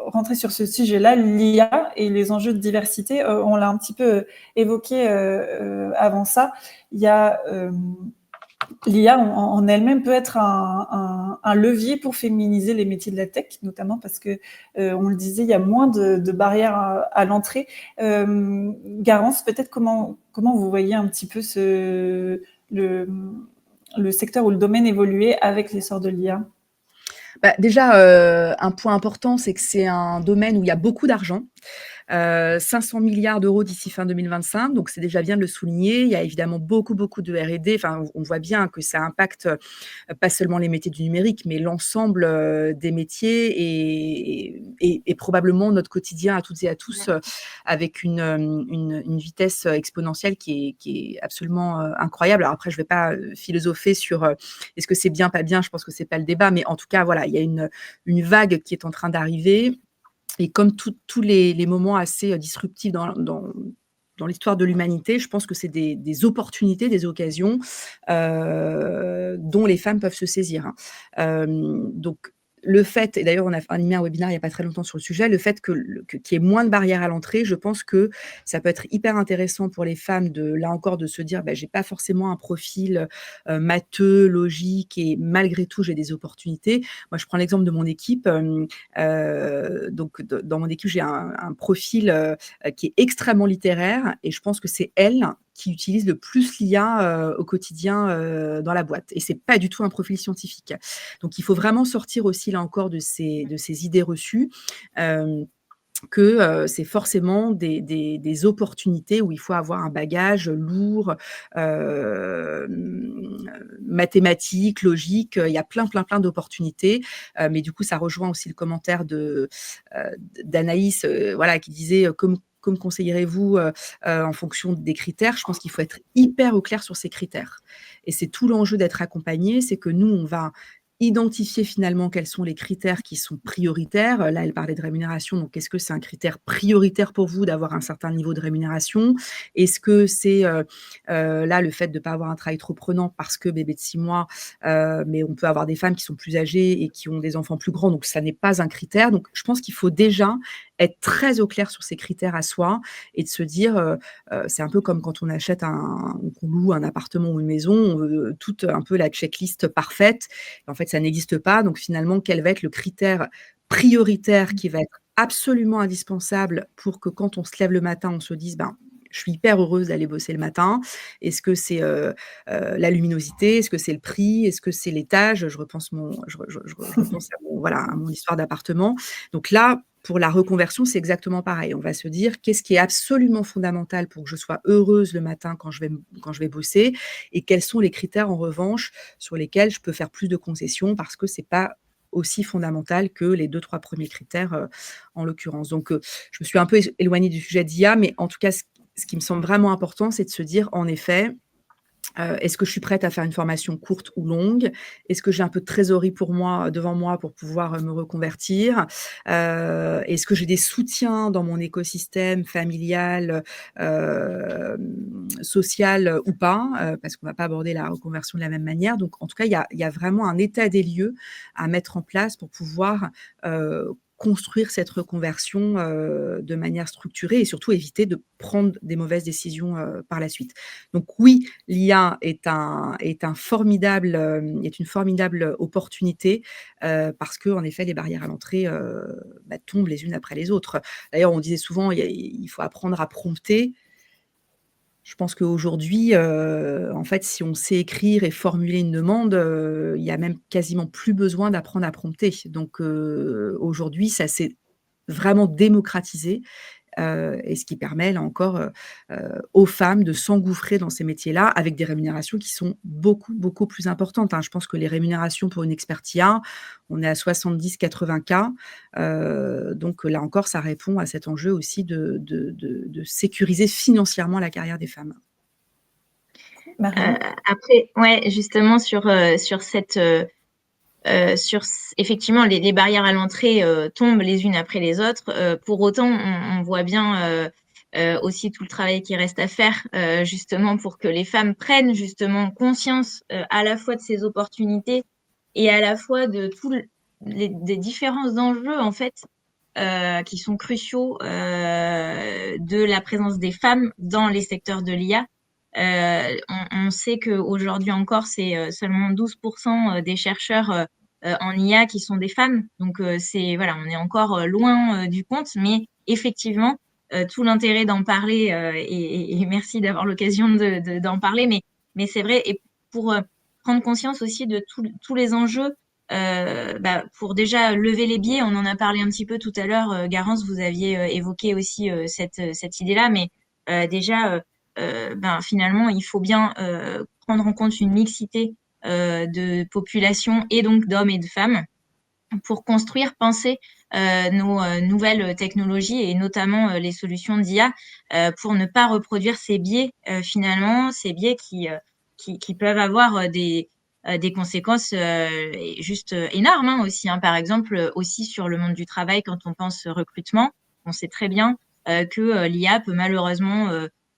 rentrer sur ce sujet-là, l'IA et les enjeux de diversité. On l'a un petit peu évoqué avant ça. Il y a l'IA en elle-même peut être un levier pour féminiser les métiers de la tech, notamment parce que, on le disait, il y a moins de barrières à l'entrée. Garance, peut-être comment vous voyez un petit peu le secteur ou le domaine évoluer avec l'essor de l'IA? Bah, déjà, un point important, c'est que c'est un domaine où il y a beaucoup d'argent. 500 milliards d'euros d'ici fin 2025, donc c'est déjà bien de le souligner. Il y a évidemment beaucoup, beaucoup de R&D. Enfin, on voit bien que ça impacte pas seulement les métiers du numérique, mais l'ensemble des métiers et probablement notre quotidien à toutes et à tous avec une vitesse exponentielle qui est absolument incroyable. Alors après, je ne vais pas philosopher sur est-ce que c'est bien, pas bien, je pense que ce n'est pas le débat, mais en tout cas, voilà, il y a une vague qui est en train d'arriver. Et comme tous les moments assez disruptifs dans l'histoire de l'humanité, je pense que c'est des opportunités, des occasions dont les femmes peuvent se saisir. Donc, le fait, et d'ailleurs on a animé un webinaire il n'y a pas très longtemps sur le sujet, le fait qu'il y ait moins de barrières à l'entrée, je pense que ça peut être hyper intéressant pour les femmes là encore de se dire, j'ai pas forcément un profil matheux, logique et malgré tout j'ai des opportunités. Moi je prends l'exemple de mon équipe, donc dans mon équipe j'ai un profil qui est extrêmement littéraire et je pense que c'est elle qui utilise le plus l'IA au quotidien dans la boîte. Et c'est pas du tout un profil scientifique. Donc, il faut vraiment sortir aussi, là encore, de ces idées reçues. Que c'est forcément des opportunités où il faut avoir un bagage lourd, mathématique, logique. Il y a plein d'opportunités. Mais du coup, ça rejoint aussi le commentaire d'Anaïs, voilà, qui disait comme conseillerez-vous en fonction des critères. Je pense qu'il faut être hyper au clair sur ces critères. Et c'est tout l'enjeu d'être accompagné, c'est que nous, on va identifier finalement quels sont les critères qui sont prioritaires. Là, elle parlait de rémunération, donc est-ce que c'est un critère prioritaire pour vous d'avoir un certain niveau de rémunération? Est-ce que c'est là le fait de ne pas avoir un travail trop prenant parce que bébé de 6 mois, mais on peut avoir des femmes qui sont plus âgées et qui ont des enfants plus grands, donc ça n'est pas un critère. Donc je pense qu'il faut déjà être très au clair sur ces critères à soi et de se dire, c'est un peu comme quand on achète qu'on loue un appartement ou une maison, on veut toute un peu la checklist parfaite. En fait, ça n'existe pas. Donc finalement, quel va être le critère prioritaire qui va être absolument indispensable pour que quand on se lève le matin, on se dise: «Ben, je suis hyper heureuse d'aller bosser le matin». Est-ce que c'est, la luminosité? Est-ce que c'est le prix? Est-ce que c'est l'étage? Je repense je repense à mon histoire d'appartement. Donc là, pour la reconversion, c'est exactement pareil. On va se dire: «Qu'est-ce qui est absolument fondamental pour que je sois heureuse le matin quand je vais bosser? Et quels sont les critères en revanche sur lesquels je peux faire plus de concessions parce que c'est pas aussi fondamental que les 2-3 premiers critères, en l'occurrence». Donc, je me suis un peu éloignée du sujet d'IA, mais en tout cas, ce qui me semble vraiment important, c'est de se dire, en effet, est-ce que je suis prête à faire une formation courte ou longue? Est-ce que j'ai un peu de trésorerie devant moi pour pouvoir, me reconvertir? Est-ce que j'ai des soutiens dans mon écosystème familial, social, ou pas? Parce qu'on va pas aborder la reconversion de la même manière. Donc en tout cas, il y a vraiment un état des lieux à mettre en place pour pouvoir, construire cette reconversion, de manière structurée et surtout éviter de prendre des mauvaises décisions, par la suite. Donc oui, l'IA est une formidable opportunité, parce qu'en effet, les barrières à l'entrée, tombent les unes après les autres. D'ailleurs, on disait souvent, il faut apprendre à prompter. Je pense qu'aujourd'hui, en fait, si on sait écrire et formuler une demande, il y a même quasiment plus besoin d'apprendre à prompter. Donc, aujourd'hui, ça s'est vraiment démocratisé. Et ce qui permet, là encore, aux femmes de s'engouffrer dans ces métiers-là avec des rémunérations qui sont beaucoup, beaucoup plus importantes, hein. Je pense que les rémunérations pour une experte IA, on est à 70-80 K. Donc là encore, ça répond à cet enjeu aussi de sécuriser financièrement la carrière des femmes. Marine? Après, ouais, justement effectivement, les barrières à l'entrée tombent les unes après les autres. Pour autant, on voit bien aussi tout le travail qui reste à faire, justement pour que les femmes prennent justement conscience à la fois de ces opportunités et à la fois de des différents enjeux en fait qui sont cruciaux de la présence des femmes dans les secteurs de l'IA. On sait qu'aujourd'hui encore, c'est seulement 12% des chercheurs en IA qui sont des femmes. Donc, voilà, on est encore loin du compte, mais effectivement, tout l'intérêt d'en parler, et merci d'avoir l'occasion d'en parler, mais c'est vrai, et pour prendre conscience aussi de tous les enjeux, pour déjà lever les biais, on en a parlé un petit peu tout à l'heure, Garance, vous aviez évoqué aussi cette idée-là, mais déjà, finalement, il faut bien prendre en compte une mixité de population et donc d'hommes et de femmes pour construire, penser nos nouvelles technologies et notamment les solutions d'IA pour ne pas reproduire ces biais finalement, ces biais qui peuvent avoir des conséquences juste énormes hein, aussi. Hein. Par exemple, aussi sur le monde du travail, quand on pense recrutement, on sait très bien que l'IA peut malheureusement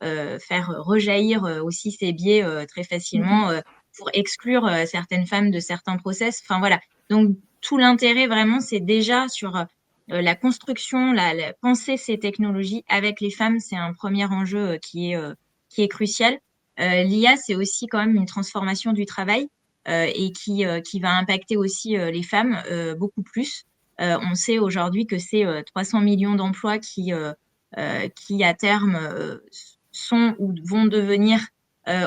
faire rejaillir aussi ces biais très facilement pour exclure certaines femmes de certains process. Enfin voilà. Donc tout l'intérêt vraiment, c'est déjà sur la construction, la penser ces technologies avec les femmes, c'est un premier enjeu qui est crucial. L'IA, c'est aussi quand même une transformation du travail et qui va impacter aussi les femmes beaucoup plus. On sait aujourd'hui que c'est 300 millions d'emplois qui à terme sont ou vont devenir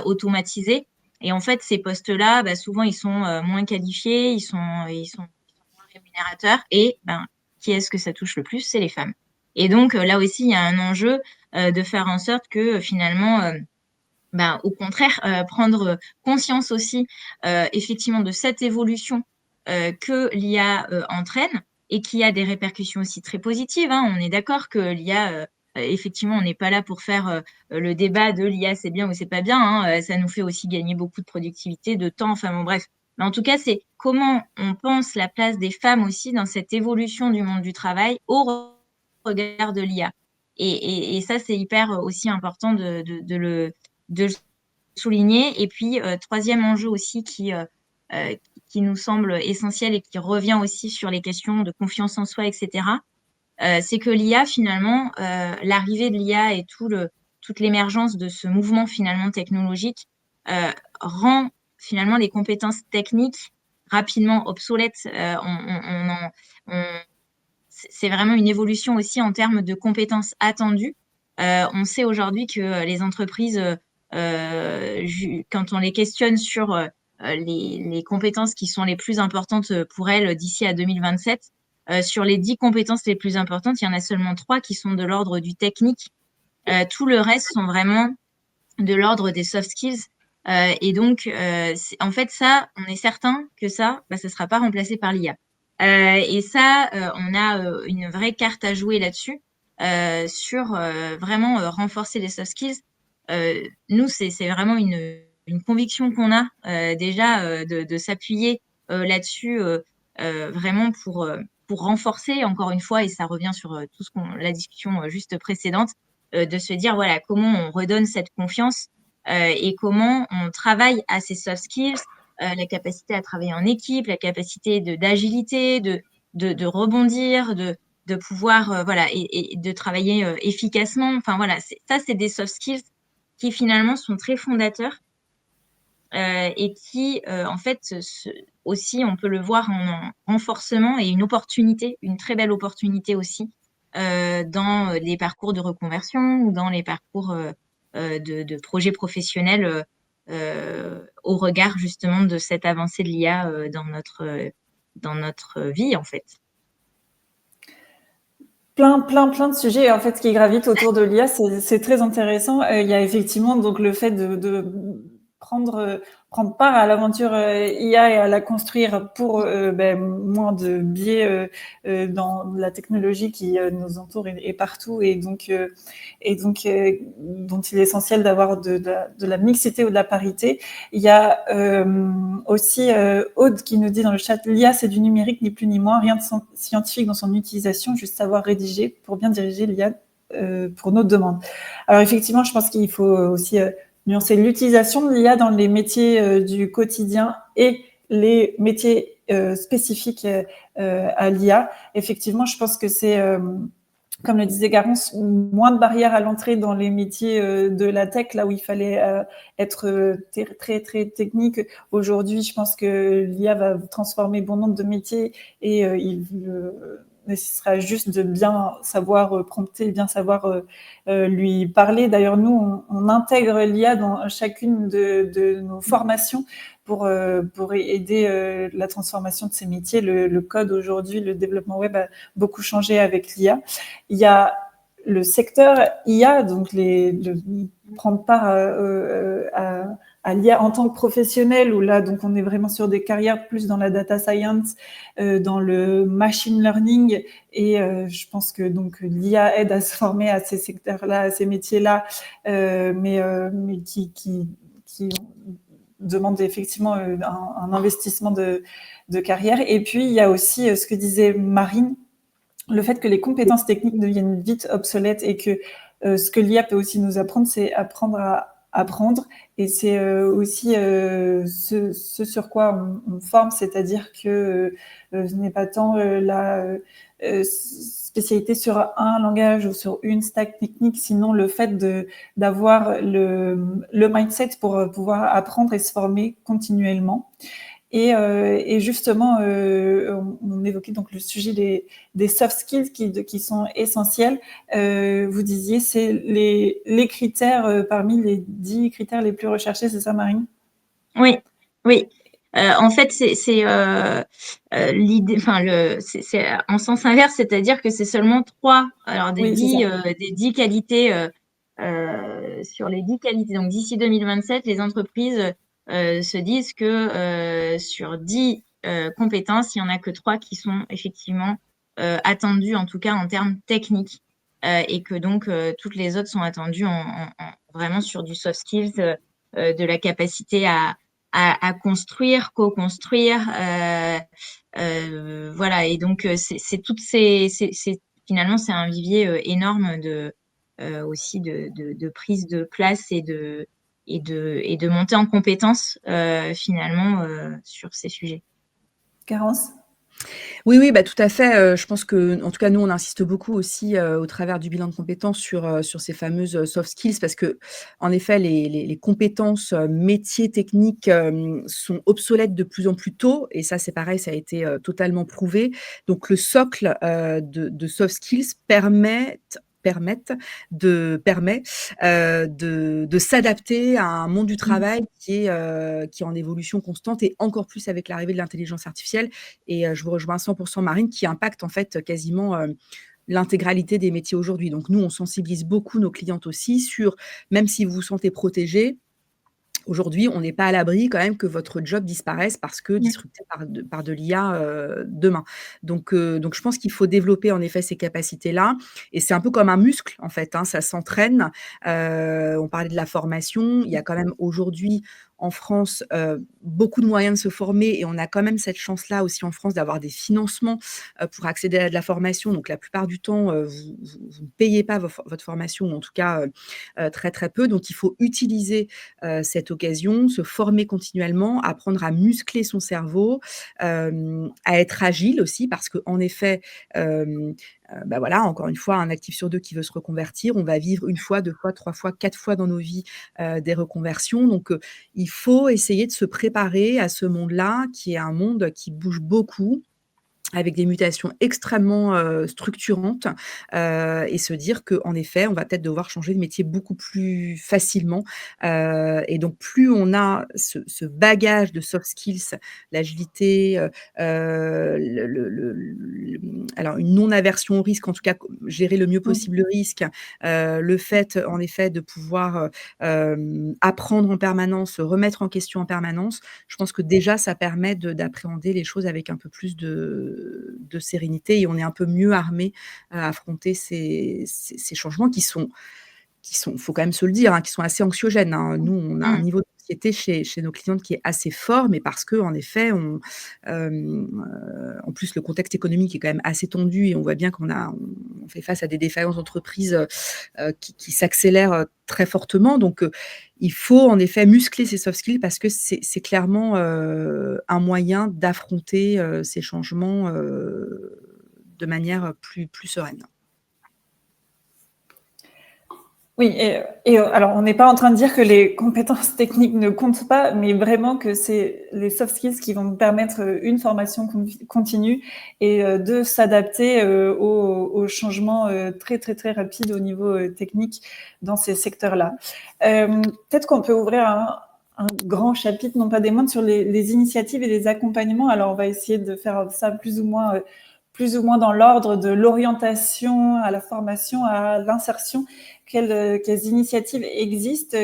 automatisés. Et en fait, ces postes-là, souvent, ils sont moins qualifiés, ils sont moins rémunérateurs. Et qui est-ce que ça touche le plus? C'est les femmes. Et donc, là aussi, il y a un enjeu de faire en sorte que finalement, au contraire, prendre conscience aussi effectivement de cette évolution que l'IA entraîne et qui a des répercussions aussi très positives. Hein. On est d'accord que l'IA, effectivement, on n'est pas là pour faire le débat de l'IA c'est bien ou c'est pas bien. Hein. Ça nous fait aussi gagner beaucoup de productivité, de temps. Enfin bon, bref, Mais en tout cas, c'est comment on pense la place des femmes aussi dans cette évolution du monde du travail au regard de l'IA. Et ça, c'est hyper aussi important de le souligner. Et puis, troisième enjeu aussi qui nous semble essentiel et qui revient aussi sur les questions de confiance en soi, etc., c'est que l'IA, finalement, l'arrivée de l'IA et toute l'émergence de ce mouvement finalement technologique rend finalement les compétences techniques rapidement obsolètes. C'est vraiment une évolution aussi en termes de compétences attendues. On sait aujourd'hui que les entreprises, quand on les questionne sur les compétences qui sont les plus importantes pour elles d'ici à 2027, sur les 10 compétences les plus importantes, il y en a seulement 3 qui sont de l'ordre du technique. Tout le reste sont vraiment de l'ordre des soft skills. Et donc, en fait, ça, on est certain que ça ne sera pas remplacé par l'IA. Et ça, on a une vraie carte à jouer là-dessus, sur vraiment renforcer les soft skills. Nous, c'est vraiment une conviction qu'on a déjà de s'appuyer là-dessus vraiment pour renforcer, encore une fois, et ça revient sur la discussion juste précédente, de se dire, voilà, comment on redonne cette confiance et comment on travaille à ces soft skills, la capacité à travailler en équipe, la capacité d'agilité, de rebondir, de pouvoir, voilà, et de travailler efficacement. Enfin, voilà, ça, c'est des soft skills qui finalement sont très fondateurs et qui, en fait, aussi, on peut le voir en renforcement et une opportunité, une très belle opportunité aussi dans les parcours de reconversion ou dans les parcours de projets professionnels au regard justement de cette avancée de l'IA dans notre vie, en fait. Plein de sujets en fait qui gravitent autour de l'IA, c'est très intéressant. Il y a effectivement donc le fait de prendre part à l'aventure IA et à la construire pour moins de biais dans la technologie qui nous entoure et partout, et donc dont il est essentiel d'avoir de la mixité ou de la parité. Il y a aussi Aude qui nous dit dans le chat, l'IA c'est du numérique ni plus ni moins, rien de scientifique dans son utilisation, juste savoir rédiger pour bien diriger l'IA pour nos demandes. Alors effectivement, je pense qu'il faut aussi nuancer l'utilisation de l'IA dans les métiers du quotidien et les métiers spécifiques à l'IA. Effectivement, je pense que c'est, comme le disait Garance, moins de barrières à l'entrée dans les métiers de la tech, là où il fallait être très, très technique. Aujourd'hui, je pense que l'IA va transformer bon nombre de métiers et il nécessitera juste de bien savoir prompter, bien savoir lui parler. D'ailleurs, nous, on intègre l'IA dans chacune de nos formations pour aider la transformation de ces métiers. Le code aujourd'hui, le développement web a beaucoup changé avec l'IA. Il y a le secteur IA, donc prendre part à l'IA en tant que professionnel, où là, donc on est vraiment sur des carrières plus dans la data science, dans le machine learning, et je pense que donc l'IA aide à se former à ces secteurs-là, à ces métiers-là, mais qui demande effectivement un investissement de carrière. Et puis il y a aussi ce que disait Marine, le fait que les compétences techniques deviennent vite obsolètes, et que ce que l'IA peut aussi nous apprendre, c'est apprendre à apprendre. Et c'est aussi ce sur quoi on forme, c'est-à-dire que ce n'est pas tant la spécialité sur un langage ou sur une stack technique, sinon le fait d'avoir le mindset pour pouvoir apprendre et se former continuellement. Et justement, on évoquait donc le sujet des soft skills qui sont essentiels. Vous disiez, c'est les critères parmi les 10 critères les plus recherchés, c'est ça, Marine? Oui, oui. En fait, c'est l'idée, c'est en sens inverse, c'est-à-dire que c'est seulement 3, alors des 10 qualités sur les 10 qualités. Donc d'ici 2027, les entreprises se disent que sur 10 compétences, il n'y en a que 3 qui sont effectivement attendues, en tout cas en termes techniques, et que donc toutes les autres sont attendues vraiment sur du soft skills, de la capacité à à construire, co-construire. Voilà, et donc c'est toutes finalement c'est un vivier énorme aussi de prise de place et de montée en compétences finalement sur ces sujets. Garance? Oui, oui, bah, tout à fait. Je pense que, en tout cas, nous, on insiste beaucoup aussi, au travers du bilan de compétences sur ces fameuses, soft skills parce qu'en effet, les compétences, métiers, techniques, sont obsolètes de plus en plus tôt et ça, c'est pareil, ça a été, totalement prouvé. Donc le socle, de soft skills permet, de s'adapter à un monde du travail qui est en évolution constante et encore plus avec l'arrivée de l'intelligence artificielle. Et je vous rejoins à 100 Marine, qui impacte en fait quasiment, l'intégralité des métiers aujourd'hui. Donc nous, on sensibilise beaucoup nos clientes aussi sur même si vous vous sentez protégé, aujourd'hui, on n'est pas à l'abri quand même que votre job disparaisse parce que disrupté par de l'IA, demain. Donc je pense qu'il faut développer en effet ces capacités-là et c'est un peu comme un muscle en fait, hein, ça s'entraîne. On parlait de la formation, il y a quand même aujourd'hui en France, beaucoup de moyens de se former et on a quand même cette chance-là aussi en France d'avoir des financements, pour accéder à de la formation. Donc la plupart du temps, vous ne payez pas votre formation ou en tout cas, très, très peu. Donc il faut utiliser, cette occasion, se former continuellement, apprendre à muscler son cerveau, à être agile aussi parce qu'en effet, bah, voilà, encore une fois, un actif sur 2 qui veut se reconvertir, on va vivre 1 fois, 2 fois, 3 fois, 4 fois dans nos vies, des reconversions. Donc, il faut essayer de se préparer à ce monde-là qui est un monde qui bouge beaucoup avec des mutations extrêmement, structurantes, et se dire qu'en effet, on va peut-être devoir changer de métier beaucoup plus facilement, et donc plus on a ce bagage de soft skills, l'agilité, alors une non-aversion au risque, en tout cas gérer le mieux possible le risque, le fait en effet de pouvoir, apprendre en permanence, se remettre en question en permanence. Je pense que déjà ça permet d'appréhender les choses avec un peu plus de sérénité et on est un peu mieux armé à affronter ces changements faut quand même se le dire, hein, qui sont assez anxiogènes, hein. Nous, on a un niveau d'anxiété chez nos clientes qui est assez fort, mais parce qu'en effet, en plus, le contexte économique est quand même assez tendu et on voit bien on fait face à des défaillances d'entreprises, qui s'accélèrent, très fortement. Donc, il faut en effet muscler ces soft skills parce que c'est clairement, un moyen d'affronter, ces changements, de manière plus sereine. Oui, alors on n'est pas en train de dire que les compétences techniques ne comptent pas, mais vraiment que c'est les soft skills qui vont nous permettre une formation continue et de s'adapter aux changements très très très rapides au niveau technique dans ces secteurs-là. Peut-être qu'on peut ouvrir un grand chapitre, non pas des moindres, sur les initiatives et les accompagnements. Alors on va essayer de faire ça plus ou moins dans l'ordre de l'orientation à la formation, à l'insertion. Quelles initiatives existent,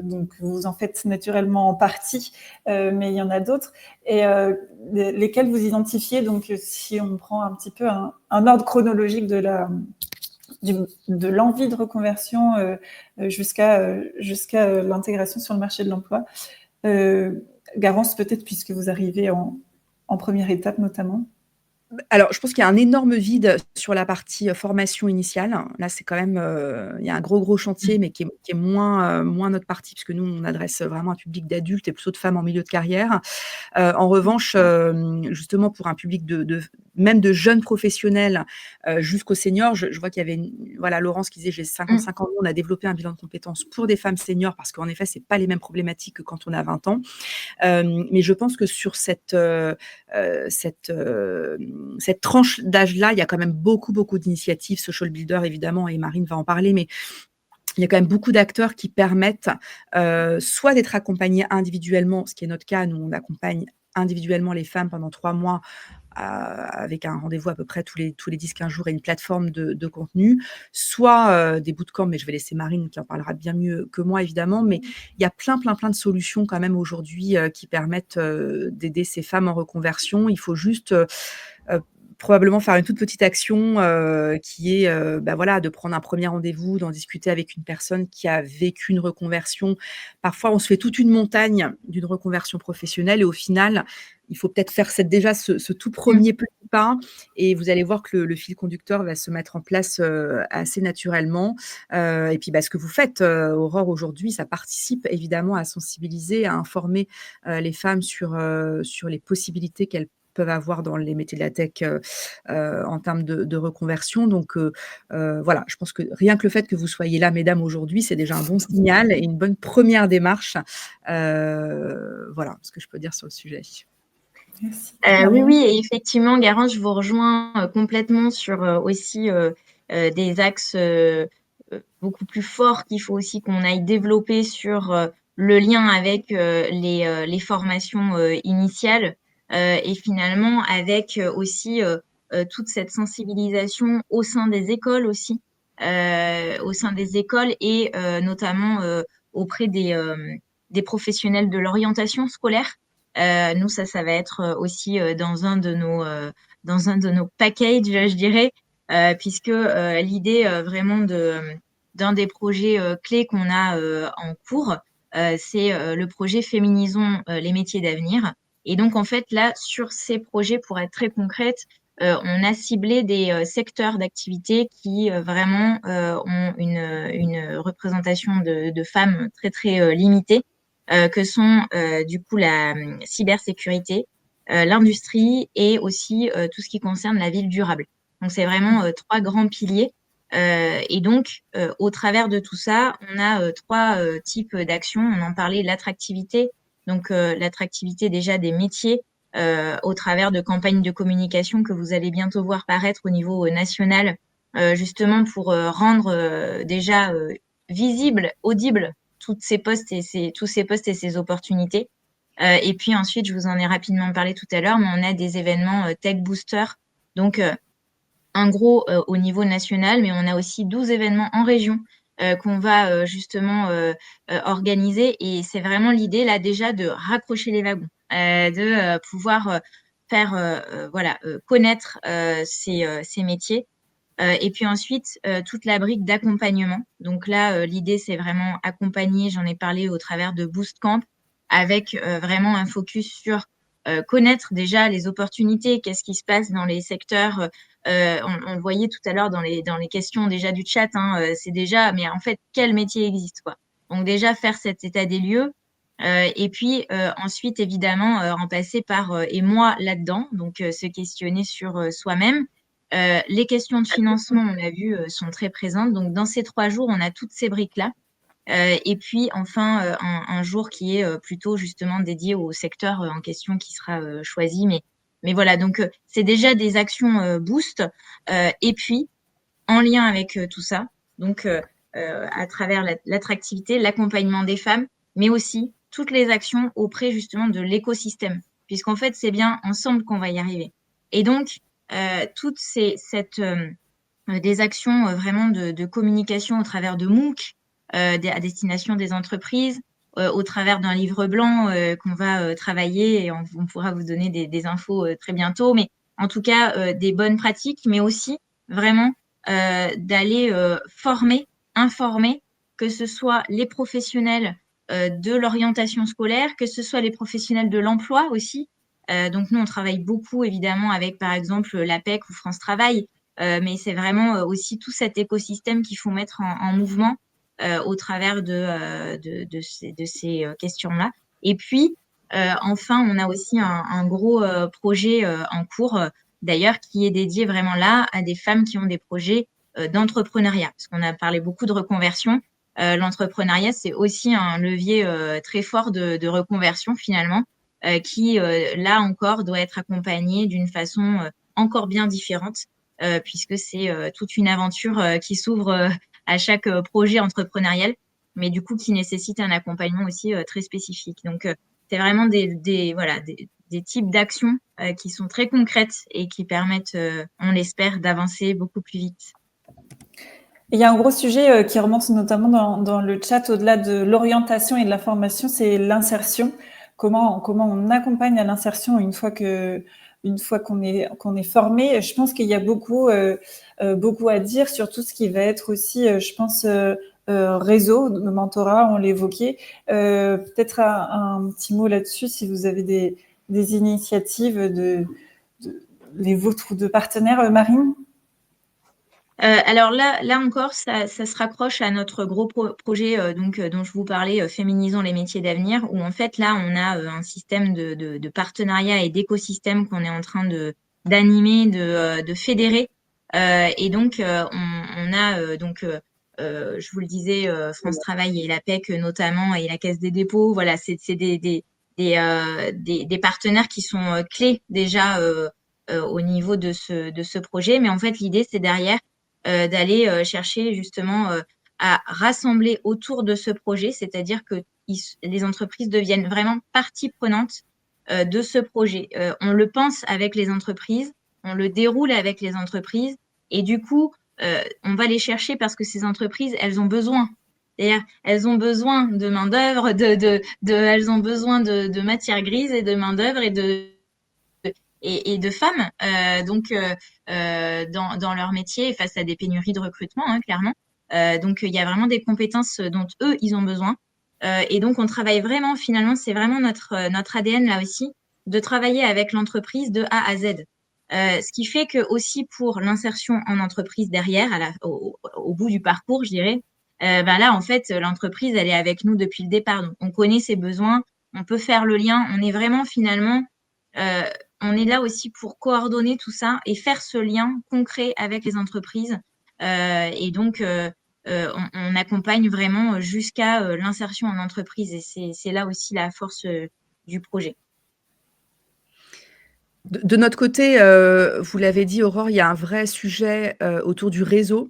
donc vous en faites naturellement en partie, mais il y en a d'autres, et lesquelles vous identifiez, donc si on prend un petit peu un ordre chronologique de l'envie de reconversion jusqu'à l'intégration sur le marché de l'emploi. Garance, peut-être, puisque vous arrivez en première étape notamment. Alors, je pense qu'il y a un énorme vide sur la partie, formation initiale. Là, c'est quand même, il y a un gros chantier, mais qui est moins notre partie, puisque nous, on adresse vraiment un public d'adultes et plutôt de femmes en milieu de carrière. En revanche, justement pour un public même de jeunes professionnels, jusqu'aux seniors, je vois qu'il y avait voilà, Laurence qui disait: «J'ai 55 ans». Nous, on a développé un bilan de compétences pour des femmes seniors parce qu'en effet, c'est pas les mêmes problématiques que quand on a 20 ans. Mais je pense que sur cette tranche d'âge-là, il y a quand même beaucoup d'initiatives, Social Builder évidemment, et Marine va en parler, mais il y a quand même beaucoup d'acteurs qui permettent, soit d'être accompagnés individuellement, ce qui est notre cas. Nous, on accompagne individuellement les femmes pendant 3 mois, avec un rendez-vous à peu près tous les 10-15 jours et une plateforme de contenu, soit, des bootcamps, mais je vais laisser Marine qui en parlera bien mieux que moi évidemment, mais il y a plein de solutions quand même aujourd'hui, qui permettent, d'aider ces femmes en reconversion. Il faut juste, probablement faire une toute petite action qui est voilà, de prendre un premier rendez-vous, d'en discuter avec une personne qui a vécu une reconversion. Parfois, on se fait toute une montagne d'une reconversion professionnelle et au final, il faut peut-être faire déjà ce tout premier petit pas et vous allez voir que le fil conducteur va se mettre en place assez naturellement. Et puis ce que vous faites, Aurore, aujourd'hui, ça participe évidemment à sensibiliser, à informer les femmes sur les possibilités qu'elles peuvent avoir dans les métiers de la tech en termes de reconversion. Donc voilà, je pense que rien que le fait que vous soyez là, mesdames, aujourd'hui, c'est déjà un bon signal et une bonne première démarche. Voilà ce que je peux dire sur le sujet. Merci. Oui, et effectivement, Garance, je vous rejoins complètement sur aussi des axes beaucoup plus forts qu'il faut aussi qu'on aille développer sur le lien avec les formations initiales et finalement avec aussi toute cette sensibilisation au sein des écoles aussi, au sein des écoles et notamment auprès des professionnels de l'orientation scolaire. Nous, ça va être aussi dans un de nos packages, je dirais, puisque l'idée vraiment d'un des projets clés qu'on a en cours, c'est le projet Féminisons les métiers d'avenir. Et donc, en fait, là, sur ces projets, pour être très concrète, on a ciblé des secteurs d'activité qui vraiment ont une représentation de femmes très, très limitée que sont du coup la cybersécurité, l'industrie et aussi tout ce qui concerne la ville durable. Donc, c'est vraiment trois grands piliers. Et donc, au travers de tout ça, on a trois types d'actions. On en parlait, l'attractivité, donc l'attractivité déjà des métiers au travers de campagnes de communication que vous allez bientôt voir paraître au niveau national, justement pour rendre déjà visible, audible tous ces postes et ces opportunités. Et puis ensuite, je vous en ai rapidement parlé tout à l'heure, mais on a des événements Tech Booster, donc un gros au niveau national, mais on a aussi 12 événements en région qu'on va justement organiser. Et c'est vraiment l'idée là déjà de raccrocher les wagons, de pouvoir faire connaître ces métiers. Et puis ensuite, toute la brique d'accompagnement. Donc là, l'idée, c'est vraiment accompagner, j'en ai parlé au travers de Boost Camp, avec vraiment un focus sur connaître déjà les opportunités, qu'est-ce qui se passe dans les secteurs. On le voyait tout à l'heure dans les questions déjà du chat, hein, c'est déjà, mais en fait, quel métier existe, quoi. Donc déjà, faire cet état des lieux. Et puis ensuite, évidemment, en passer par, et moi là-dedans, donc se questionner sur soi-même. Les questions de financement, on l'a vu, sont très présentes. Donc, dans ces 3 jours, on a toutes ces briques-là. Et puis, enfin, un jour qui est plutôt justement dédié au secteur en question qui sera choisi. Mais voilà, donc c'est déjà des actions boost. Et puis, en lien avec tout ça, donc à travers l'attractivité, l'accompagnement des femmes, mais aussi toutes les actions auprès justement de l'écosystème, puisqu'en fait, c'est bien ensemble qu'on va y arriver. Et donc, toutes des actions vraiment de communication au travers de MOOC à destination des entreprises, au travers d'un livre blanc qu'on va travailler et on pourra vous donner des infos très bientôt, mais en tout cas des bonnes pratiques, mais aussi vraiment d'aller former, informer, que ce soit les professionnels de l'orientation scolaire, que ce soit les professionnels de l'emploi aussi. Donc nous, on travaille beaucoup évidemment avec par exemple l'APEC ou France Travail, mais c'est vraiment aussi tout cet écosystème qu'il faut mettre en mouvement au travers de ces questions-là. Et puis, enfin, on a aussi un gros projet en cours, d'ailleurs, qui est dédié vraiment là à des femmes qui ont des projets d'entrepreneuriat. Parce qu'on a parlé beaucoup de reconversion. L'entrepreneuriat, c'est aussi un levier très fort de reconversion finalement, qui, là encore, doit être accompagné d'une façon encore bien différente, puisque c'est toute une aventure qui s'ouvre à chaque projet entrepreneurial, mais du coup qui nécessite un accompagnement aussi très spécifique. Donc, c'est vraiment des types d'actions qui sont très concrètes et qui permettent, on l'espère, d'avancer beaucoup plus vite. Il y a un gros sujet qui remonte notamment dans le chat, au-delà de l'orientation et de la formation, c'est l'insertion. Comment on accompagne à l'insertion une fois que une fois qu'on est formé. Je pense qu'il y a beaucoup à dire sur tout ce qui va être aussi, je pense, réseau de mentorat, on l'évoquait. Peut-être un petit mot là-dessus, si vous avez des initiatives les vôtres ou de partenaires, Marine. Alors là encore, ça se raccroche à notre gros projet dont je vous parlais, Féminisons les métiers d'avenir, où en fait là, on a un système de partenariat et d'écosystème qu'on est en train d'animer, de fédérer. Et donc, on a je vous le disais, France Travail et l'APEC notamment, et la Caisse des dépôts. Voilà, c'est des partenaires qui sont clés déjà au niveau de ce projet. Mais en fait, l'idée, c'est derrière d'aller chercher justement à rassembler autour de ce projet, c'est-à-dire que les entreprises deviennent vraiment partie prenante de ce projet. On le pense avec les entreprises, on le déroule avec les entreprises, et du coup, on va les chercher parce que ces entreprises, elles ont besoin. C'est-à-dire, elles ont besoin de main-d'œuvre, elles ont besoin de matières grises et de main-d'œuvre et de femmes dans leur métier face à des pénuries de recrutement, hein, clairement. Donc, il y a vraiment des compétences dont eux, ils ont besoin. Et donc, on travaille vraiment, finalement, c'est vraiment notre ADN là aussi, de travailler avec l'entreprise de A à Z. Ce qui fait que aussi pour l'insertion en entreprise derrière, au bout du parcours, je dirais, ben là, en fait, l'entreprise, elle est avec nous depuis le départ. Donc, on connaît ses besoins, on peut faire le lien. On est vraiment finalement euh, on est là aussi pour coordonner tout ça et faire ce lien concret avec les entreprises. Et donc, on accompagne vraiment jusqu'à l'insertion en entreprise. Et c'est là aussi la force du projet. De notre côté, vous l'avez dit Aurore, il y a un vrai sujet, autour du réseau.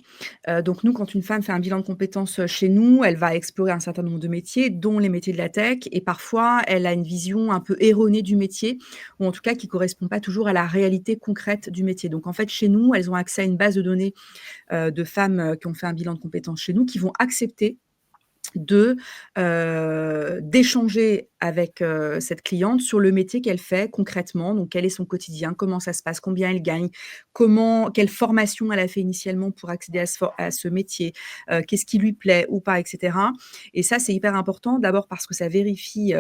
Donc nous, quand une femme fait un bilan de compétences, chez nous, elle va explorer un certain nombre de métiers, dont les métiers de la tech, et parfois elle a une vision un peu erronée du métier, ou en tout cas qui correspond pas toujours à la réalité concrète du métier. Donc en fait, chez nous, elles ont accès à une base de données, de femmes, qui ont fait un bilan de compétences chez nous, qui vont accepter d'échanger avec cette cliente sur le métier qu'elle fait concrètement. Donc, quel est son quotidien, comment ça se passe, combien elle gagne, quelle formation elle a fait initialement pour accéder à ce métier, qu'est-ce qui lui plaît ou pas, etc. Et ça, c'est hyper important. D'abord parce que ça vérifie,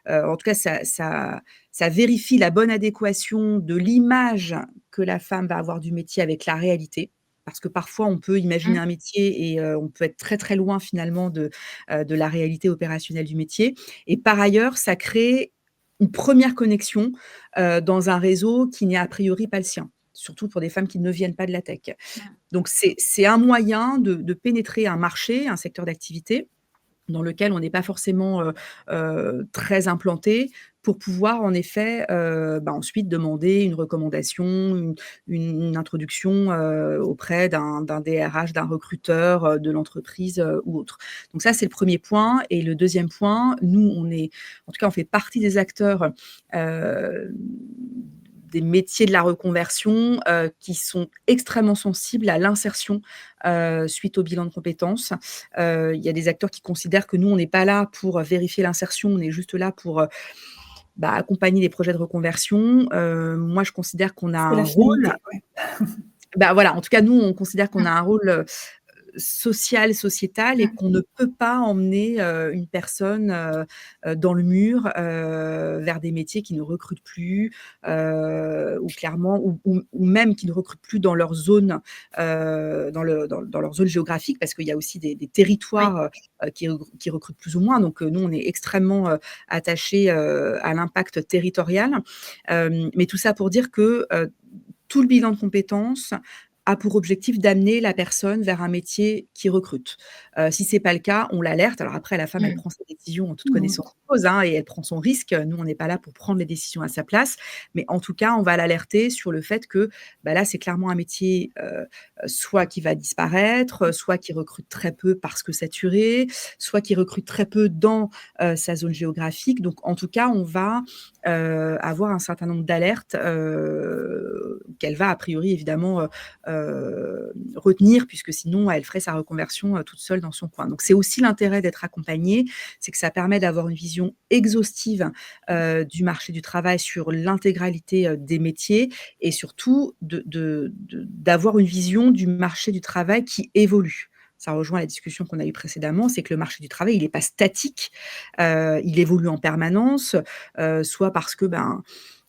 en tout cas, ça vérifie la bonne adéquation de l'image que la femme va avoir du métier avec la réalité. Parce que parfois, on peut imaginer un métier et on peut être très, très loin finalement de la réalité opérationnelle du métier. Et par ailleurs, ça crée une première connexion dans un réseau qui n'est a priori pas le sien, surtout pour des femmes qui ne viennent pas de la tech. Donc, c'est un moyen de pénétrer un marché, un secteur d'activité dans lequel on n'est pas forcément très implanté, pour pouvoir en effet ensuite demander une recommandation, une introduction auprès d'un DRH, d'un recruteur de l'entreprise ou autre. Donc ça, c'est le premier point. Et le deuxième point, nous, en tout cas, on fait partie des acteurs des métiers de la reconversion qui sont extrêmement sensibles à l'insertion suite au bilan de compétences. Il y a des acteurs qui considèrent que nous, on n'est pas là pour vérifier l'insertion, on est juste là pour accompagner les projets de reconversion. Moi, je considère qu'on a un rôle. Ouais. Voilà, en tout cas, nous, on considère qu'on a un rôle social, sociétal, et qu'on ne peut pas emmener une personne dans le mur vers des métiers qui ne recrutent plus ou clairement ou même qui ne recrutent plus dans leur zone dans leur zone géographique, parce qu'il y a aussi des territoires qui recrutent plus ou moins. Donc nous, on est extrêmement attachés à l'impact territorial. Mais tout ça pour dire que tout le bilan de compétences a pour objectif d'amener la personne vers un métier qui recrute. Si c'est pas le cas, on l'alerte. Alors après, la femme, elle prend sa décision en toute connaissance de cause, et elle prend son risque. Nous, on n'est pas là pour prendre les décisions à sa place, mais en tout cas, on va l'alerter sur le fait que là, c'est clairement un métier soit qui va disparaître, soit qui recrute très peu parce que saturé, soit qui recrute très peu dans sa zone géographique. Donc, en tout cas, on va avoir un certain nombre d'alertes qu'elle va a priori évidemment retenir, puisque sinon, elle ferait sa reconversion toute seule dans son coin. Donc, c'est aussi l'intérêt d'être accompagnée, c'est que ça permet d'avoir une vision exhaustive du marché du travail sur l'intégralité des métiers et surtout d'avoir une vision du marché du travail qui évolue. Ça rejoint la discussion qu'on a eue précédemment, c'est que le marché du travail, il n'est pas statique, il évolue en permanence, soit parce que,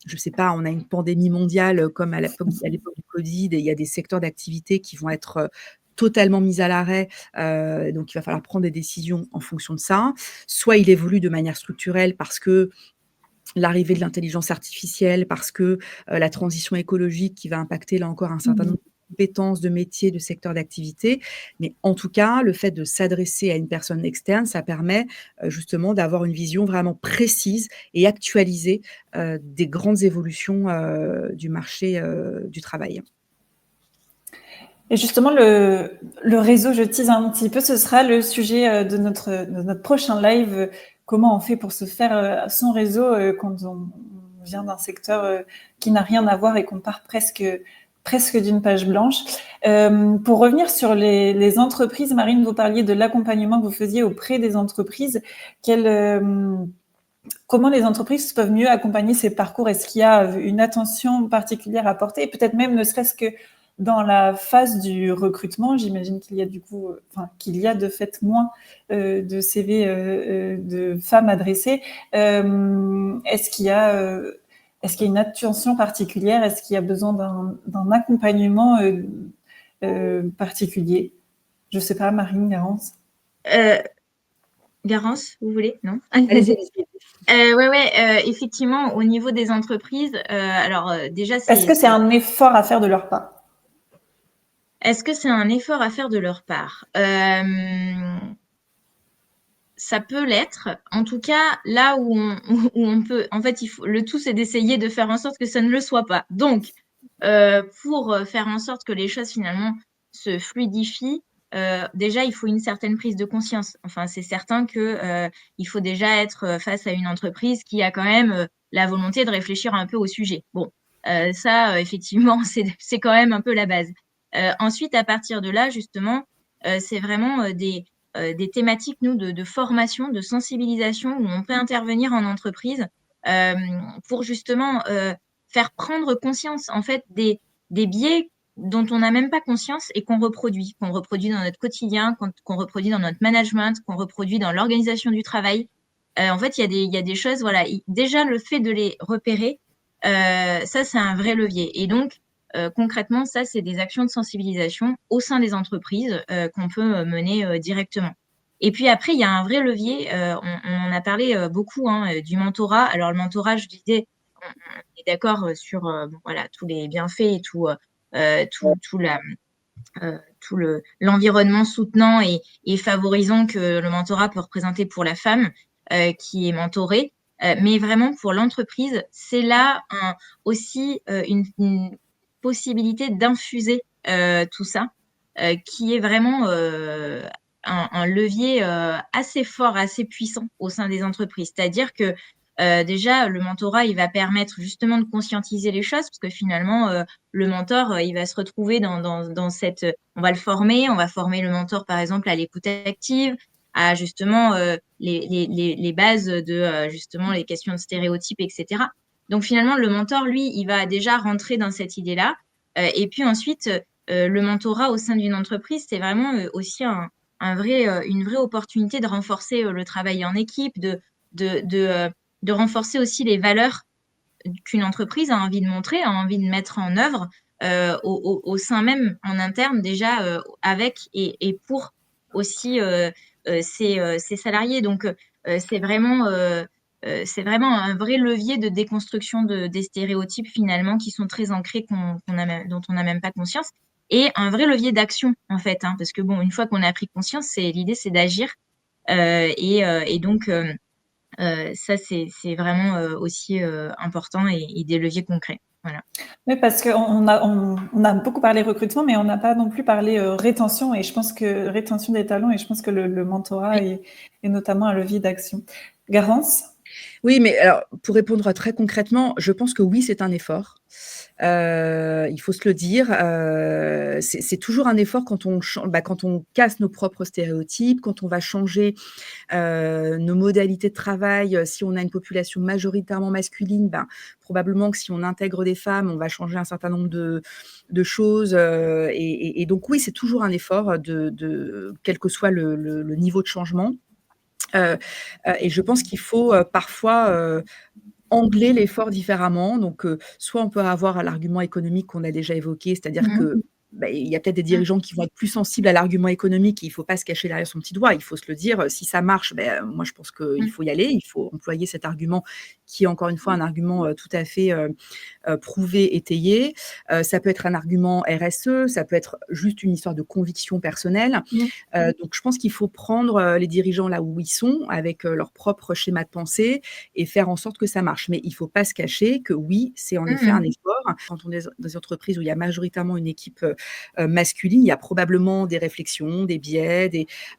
je ne sais pas, on a une pandémie mondiale comme à l'époque du Covid, et il y a des secteurs d'activité qui vont être totalement mis à l'arrêt, donc il va falloir prendre des décisions en fonction de ça. Soit il évolue de manière structurelle parce que l'arrivée de l'intelligence artificielle, parce que la transition écologique qui va impacter là encore un certain nombre de compétences, de métiers, de secteurs d'activité. Mais en tout cas, le fait de s'adresser à une personne externe, ça permet justement d'avoir une vision vraiment précise et actualisée des grandes évolutions du marché du travail. Et justement, le réseau, je tease un petit peu, ce sera le sujet de notre prochain live. Comment on fait pour se faire son réseau quand on vient d'un secteur qui n'a rien à voir et qu'on part presque d'une page blanche. Pour revenir sur les entreprises, Marine, vous parliez de l'accompagnement que vous faisiez auprès des entreprises. Comment les entreprises peuvent mieux accompagner ces parcours? Est-ce qu'il y a une attention particulière à porter? Et peut-être même ne serait-ce que dans la phase du recrutement, j'imagine qu'il y a qu'il y a de fait moins de CV de femmes adressées. Est-ce qu'il y a une attention particulière? Est-ce qu'il y a besoin d'un accompagnement particulier? Je ne sais pas, Marine, Garance. Garance, vous voulez? Non? Allez-y. Effectivement, au niveau des entreprises, déjà, est-ce que c'est un effort à faire de leur part? Est-ce que c'est un effort à faire de leur part? Ça peut l'être. En tout cas, là où on peut, en fait, le tout, c'est d'essayer de faire en sorte que ça ne le soit pas. Donc, pour faire en sorte que les choses finalement se fluidifient, déjà, il faut une certaine prise de conscience. Enfin, c'est certain que il faut déjà être face à une entreprise qui a quand même la volonté de réfléchir un peu au sujet. Bon, ça, effectivement, c'est quand même un peu la base. Ensuite, à partir de là, justement, c'est vraiment des thématiques, nous, de formation, de sensibilisation, où on peut intervenir en entreprise pour justement faire prendre conscience, en fait, des biais dont on n'a même pas conscience et qu'on reproduit dans notre quotidien, qu'on reproduit dans notre management, qu'on reproduit dans l'organisation du travail. En fait, il y a des choses, voilà, déjà le fait de les repérer, ça, c'est un vrai levier. Et donc, concrètement, ça, c'est des actions de sensibilisation au sein des entreprises qu'on peut mener directement. Et puis après, il y a un vrai levier, on en a parlé beaucoup, du mentorat. Alors, le mentorat, je disais, on est d'accord sur voilà, tous les bienfaits et tout l'environnement soutenant et favorisant que le mentorat peut représenter pour la femme qui est mentorée. Mais vraiment, pour l'entreprise, c'est là aussi une possibilité d'infuser tout ça, qui est vraiment un levier assez fort, assez puissant au sein des entreprises. C'est-à-dire que déjà, le mentorat, il va permettre justement de conscientiser les choses, parce que finalement, le mentor, il va se retrouver dans cette... On va le former, on va former le mentor, par exemple, à l'écoute active, à justement les bases de justement les questions de stéréotypes, etc. Donc finalement, le mentor, lui, il va déjà rentrer dans cette idée-là. Et puis ensuite, le mentorat au sein d'une entreprise, c'est vraiment aussi une vraie opportunité de renforcer le travail en équipe, de renforcer aussi les valeurs qu'une entreprise a envie de montrer, a envie de mettre en œuvre au sein même, en interne, déjà avec et pour aussi ses salariés. Donc, c'est vraiment un vrai levier de déconstruction des stéréotypes finalement qui sont très ancrés, dont on n'a même pas conscience, et un vrai levier d'action en fait, parce que bon, une fois qu'on a pris conscience, l'idée c'est d'agir et donc ça c'est vraiment aussi important et des leviers concrets. Voilà. Oui, parce qu'on a beaucoup parlé recrutement, mais on n'a pas non plus parlé rétention, et je pense que rétention des talents, et je pense que le mentorat est notamment un levier d'action. Garance? Oui, mais alors, pour répondre très concrètement, je pense que oui, c'est un effort. Il faut se le dire, c'est toujours un effort quand on casse nos propres stéréotypes, quand on va changer, nos modalités de travail. Si on a une population majoritairement masculine, ben, probablement que si on intègre des femmes, on va changer un certain nombre de choses, et donc oui, c'est toujours un effort de quel que soit le niveau de changement. Heu et je pense qu'il faut, parfois, angler l'effort différemment. Donc, soit on peut avoir l'argument économique qu'on a déjà évoqué, c'est-à-dire Mmh. que, bah, il y a peut-être des Mmh. dirigeants qui vont être plus sensibles à l'argument économique et il faut pas se cacher derrière son petit doigt. Il faut se le dire, si ça marche, beh, moi je pense qu'il Mmh. faut y aller, il faut employer cet argument qui est encore une fois un argument, tout à fait, prouvé, étayé. Ça peut être un argument RSE, ça peut être juste une histoire de conviction personnelle. Mmh. Donc je pense qu'il faut prendre, les dirigeants là où ils sont, avec, leur propre schéma de pensée et faire en sorte que ça marche. Mais il faut pas se cacher que oui, c'est en effet un Mmh. effort. Quand on est dans des entreprises où il y a majoritairement une équipe, masculine, il y a probablement des réflexions, des biais,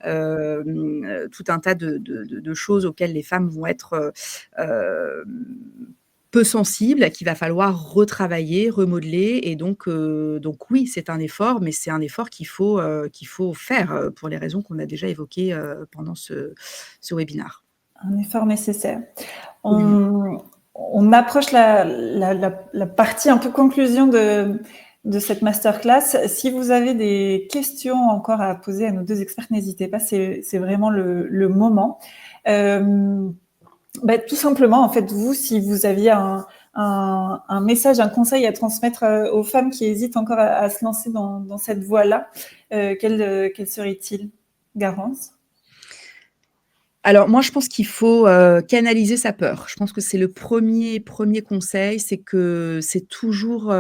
tout un tas de choses auxquelles les femmes vont être, peu sensibles, qu'il va falloir retravailler, remodeler. Et donc oui, c'est un effort, mais c'est un effort qu'il faut faire, pour les raisons qu'on a déjà évoquées, pendant ce webinaire. Un effort nécessaire. Absolument. On approche la partie un peu conclusion de cette masterclass. Si vous avez des questions encore à poser à nos deux experts, n'hésitez pas, c'est vraiment le moment. Tout simplement, en fait, vous, si vous aviez un message, un conseil à transmettre aux femmes qui hésitent encore à se lancer dans cette voie-là, quel serait-il, Garance? Alors moi, je pense qu'il faut, canaliser sa peur. Je pense que c'est le premier conseil, c'est que c'est toujours,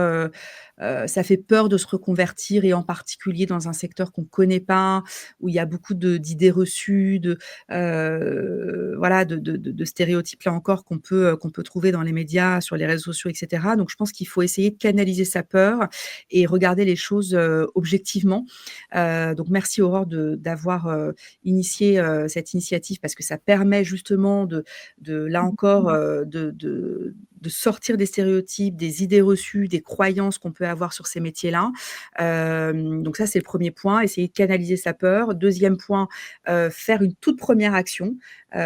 ça fait peur de se reconvertir et en particulier dans un secteur qu'on connaît pas, où il y a beaucoup d'idées reçues, voilà, de stéréotypes là encore qu'on peut trouver dans les médias, sur les réseaux sociaux et cetera. Donc je pense qu'il faut essayer de canaliser sa peur et regarder les choses, objectivement. Donc merci Aurore d'avoir, initié, cette initiative parce que ça permet justement de là encore, de sortir des stéréotypes, des idées reçues, des croyances qu'on peut avoir sur ces métiers-là. Donc ça, c'est le premier point, essayer de canaliser sa peur. Deuxième point, faire une toute première action,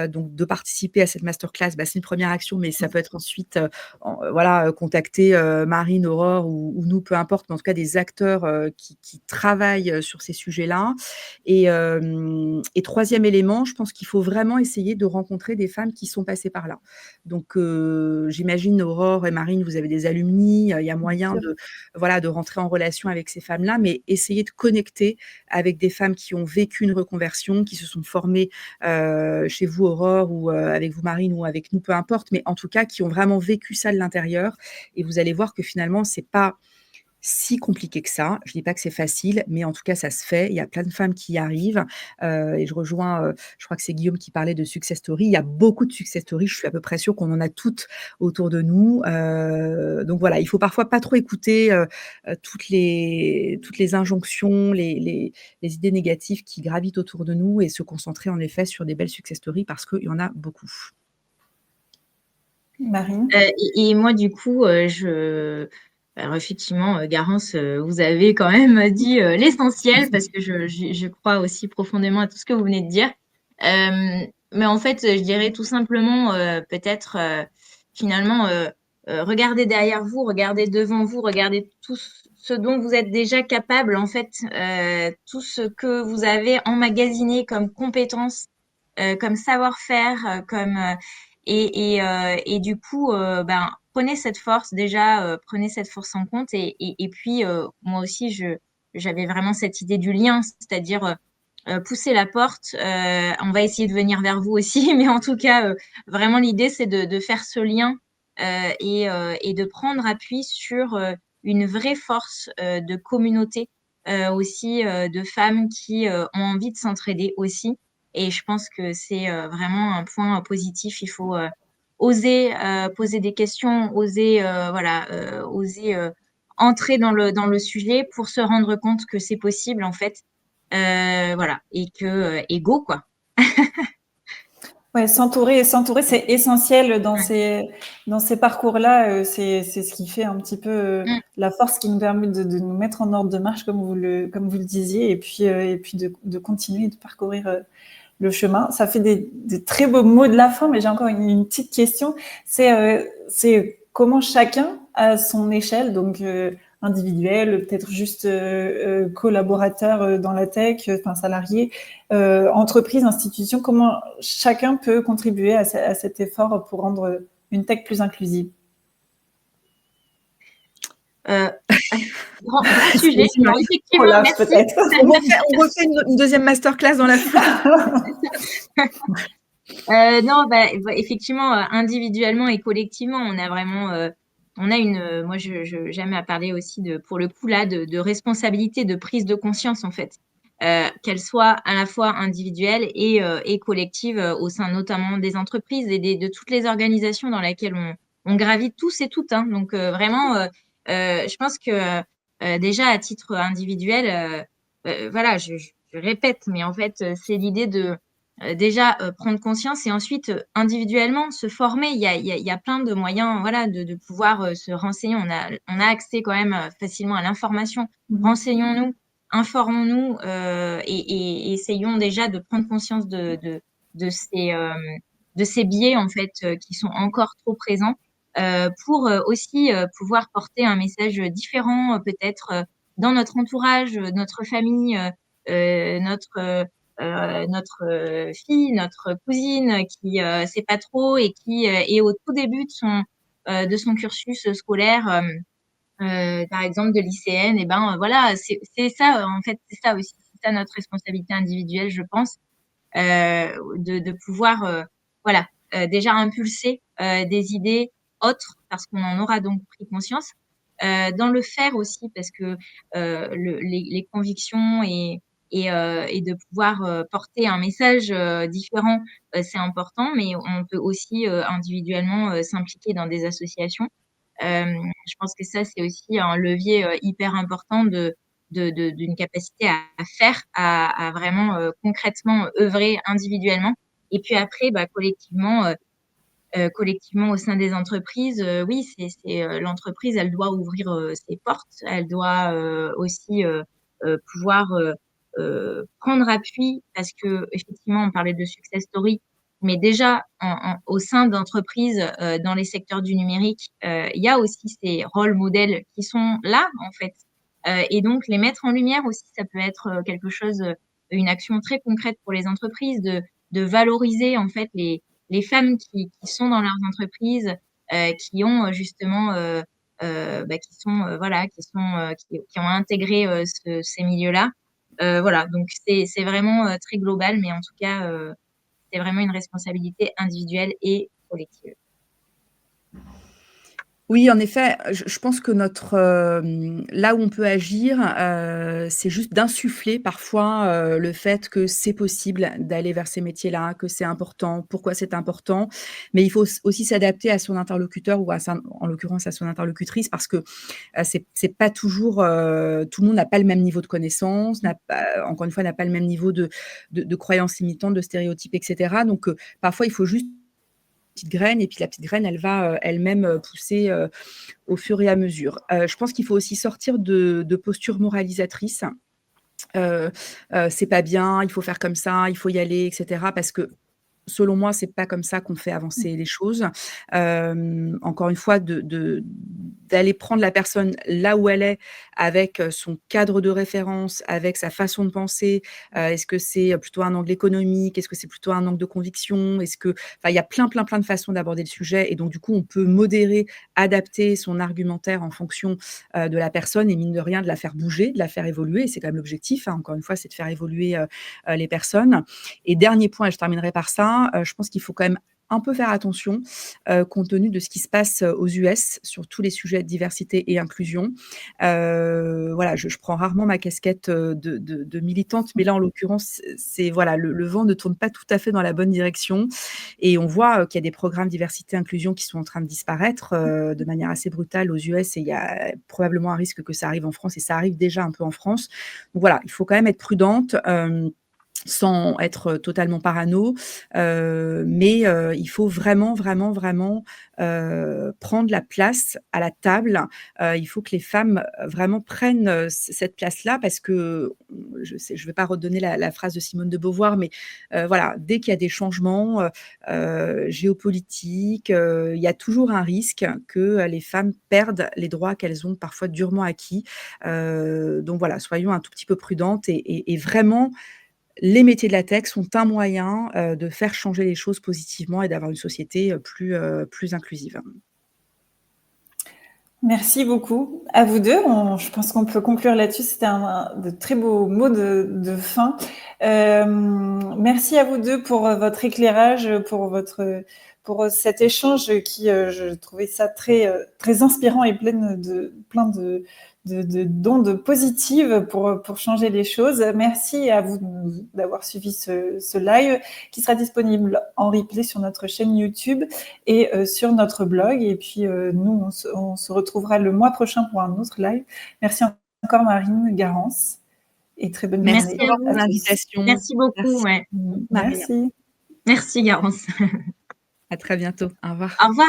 donc de participer à cette masterclass, c'est une première action, mais ça peut être ensuite, voilà, contacter, Marine, Aurore ou nous, peu importe, mais en tout cas des acteurs, qui travaillent, sur ces sujets-là. Et troisième élément, je pense qu'il faut vraiment essayer de rencontrer des femmes qui sont passées par là. Donc, j'imagine Aurore et Marine, vous avez des alumni, il y a moyen voilà, de rentrer en relation avec ces femmes-là, mais essayer de connecter avec des femmes qui ont vécu une reconversion, qui se sont formées, chez vous Aurore ou, avec vous Marine ou avec nous, peu importe, mais en tout cas qui ont vraiment vécu ça de l'intérieur. Et vous allez voir que finalement, c'est pas si compliqué que ça. Je dis pas que c'est facile, mais en tout cas, ça se fait. Il y a plein de femmes qui y arrivent, et je rejoins, je crois que c'est Guillaume qui parlait de success story. Il y a beaucoup de success story. Je suis à peu près sûre qu'on en a toutes autour de nous. Donc voilà, il faut parfois pas trop écouter, toutes les injonctions, les idées négatives qui gravitent autour de nous et se concentrer en effet sur des belles success stories parce qu'il y en a beaucoup. Marine? Et moi, du coup, alors effectivement, Garance, vous avez quand même dit l'essentiel parce que je crois aussi profondément à tout ce que vous venez de dire. Mais en fait, je dirais tout simplement, peut-être finalement, regardez derrière vous, regardez devant vous, regardez tout ce dont vous êtes déjà capable, en fait, tout ce que vous avez emmagasiné comme compétences, comme savoir-faire, et du coup, prenez cette force déjà, prenez cette force en compte et puis moi aussi j'avais vraiment cette idée du lien, c'est-à-dire pousser la porte. On va essayer de venir vers vous aussi, mais en tout cas, vraiment l'idée c'est de faire ce lien et de prendre appui sur une vraie force de communauté aussi, de femmes qui ont envie de s'entraider aussi. Et je pense que c'est vraiment un point positif. Il faut oser poser des questions, oser voilà, oser entrer dans le sujet pour se rendre compte que c'est possible en fait. Voilà, et que et go quoi. Ouais, s'entourer, c'est essentiel dans ces parcours-là. C'est ce qui fait un petit peu la force qui nous permet de nous mettre en ordre de marche, comme vous le disiez, et puis de continuer de parcourir le chemin. Ça fait des très beaux mots de la fin, mais j'ai encore une petite question. C'est comment chacun, à son échelle, donc individuel, peut-être juste collaborateur dans la tech, enfin salarié, entreprise, institution, comment chacun peut contribuer à cet effort pour rendre une tech plus inclusive? Grand sujet. Alors, effectivement, Olaf, merci. peut-être. On refait une deuxième masterclass dans la foulée. Non, effectivement, individuellement et collectivement, on a vraiment, moi, j'aime à parler aussi pour le coup là, de responsabilité, de prise de conscience en fait, qu'elle soit à la fois individuelle et collective au sein notamment des entreprises et de toutes les organisations dans lesquelles on gravite tous et toutes, hein. Donc vraiment, je pense que déjà à titre individuel, voilà, je répète, mais en fait, c'est l'idée de déjà prendre conscience et ensuite individuellement se former. Il y a plein de moyens, voilà, de pouvoir se renseigner. On a accès quand même facilement à l'information. Renseignons-nous, informons-nous et essayons déjà de prendre conscience de ces biais en fait qui sont encore trop présents pour aussi pouvoir porter un message différent peut-être dans notre entourage, notre famille, notre fille, notre cousine qui sait pas trop et qui est au tout début de son cursus scolaire, par exemple de lycéenne, et ben voilà, c'est ça en fait, c'est ça aussi, c'est ça notre responsabilité individuelle, je pense, de pouvoir voilà déjà impulser des idées autres parce qu'on en aura donc pris conscience. Dans le faire aussi parce que les convictions et de pouvoir porter un message différent, c'est important, mais on peut aussi individuellement s'impliquer dans des associations. Je pense que ça, c'est aussi un levier hyper important d'une capacité à faire, à vraiment concrètement œuvrer individuellement. Et puis après, collectivement au sein des entreprises, oui, l'entreprise, elle doit ouvrir ses portes, elle doit aussi pouvoir prendre appui parce que effectivement, on parlait de success story, mais déjà au sein d'entreprises dans les secteurs du numérique, il y a aussi ces rôles modèles qui sont là en fait, et donc les mettre en lumière aussi, ça peut être quelque chose, une action très concrète pour les entreprises de valoriser en fait les femmes qui sont dans leurs entreprises, qui ont justement, qui sont, voilà, qui ont intégré ces milieux-là. Voilà, donc c'est vraiment très global, mais en tout cas, c'est vraiment une responsabilité individuelle et collective. Oui, en effet, je pense que là où on peut agir, c'est juste d'insuffler parfois, le fait que c'est possible d'aller vers ces métiers-là, que c'est important, pourquoi c'est important. Mais il faut aussi s'adapter à son interlocuteur ou en l'occurrence à son interlocutrice parce que, c'est pas toujours, tout le monde n'a pas le même niveau de connaissance, n'a pas encore une fois, n'a pas le même niveau de croyances limitantes, de stéréotypes et cetera. Donc, parfois il faut juste petite graine et puis la petite graine, elle va, elle-même, pousser, au fur et à mesure. Je pense qu'il faut aussi sortir de postures moralisatrices. Heu C'est pas bien, il faut faire comme ça, il faut y aller et cetera parce que selon moi, c'est pas comme ça qu'on fait avancer les choses. Encore une fois, d'aller prendre la personne là où elle est, avec, son cadre de référence, avec sa façon de penser. Est-ce que c'est plutôt un angle économique? Est-ce que c'est plutôt un angle de conviction? Enfin, il y a plein, plein, plein de façons d'aborder le sujet et donc du coup, on peut modérer, adapter son argumentaire en fonction, de la personne et mine de rien, de la faire bouger, de la faire évoluer. C'est quand même l'objectif, hein, encore une fois, c'est de faire évoluer, les personnes. Et dernier point et je terminerai par ça, je pense qu'il faut quand même un peu faire attention, compte tenu de ce qui se passe, aux US sur tous les sujets de diversité et inclusion. Voilà, je prends rarement ma casquette, de militante, mais là, en l'occurrence, c'est voilà, le vent ne tourne pas tout à fait dans la bonne direction et on voit, qu'il y a des programmes diversité inclusion qui sont en train de disparaître, de manière assez brutale aux US et il y a probablement un risque que ça arrive en France et ça arrive déjà un peu en France. Donc voilà, il faut quand même être prudente, sans être totalement parano, mais il faut vraiment, vraiment, vraiment, prendre la place à la table. Il faut que les femmes, vraiment prennent, cette place-là parce que, je vais pas redonner la phrase de Simone de Beauvoir, mais voilà, dès qu'il y a des changements, géopolitiques, il y a toujours un risque que, les femmes perdent les droits qu'elles ont parfois durement acquis. Donc voilà, soyons un tout petit peu prudentes et vraiment les métiers de la tech sont un moyen, de faire changer les choses positivement et d'avoir une société, plus inclusive. Merci beaucoup à vous deux. Je pense qu'on peut conclure là-dessus. C'était de très beaux mots de fin. Merci à vous deux pour votre éclairage, pour cet échange qui, je trouvais ça très inspirant et plein de d'ondes positives pour changer les choses. Merci à vous d'avoir suivi ce live qui sera disponible en replay sur notre chaîne YouTube et sur notre blog. Et puis, nous, on se retrouvera le mois prochain pour un autre live. Merci encore, Marine Garance. Et très bonne Merci journée. pour l'invitation. Merci beaucoup. Merci. Ouais. Merci. Merci, Garance. À très bientôt. Au revoir. Au revoir.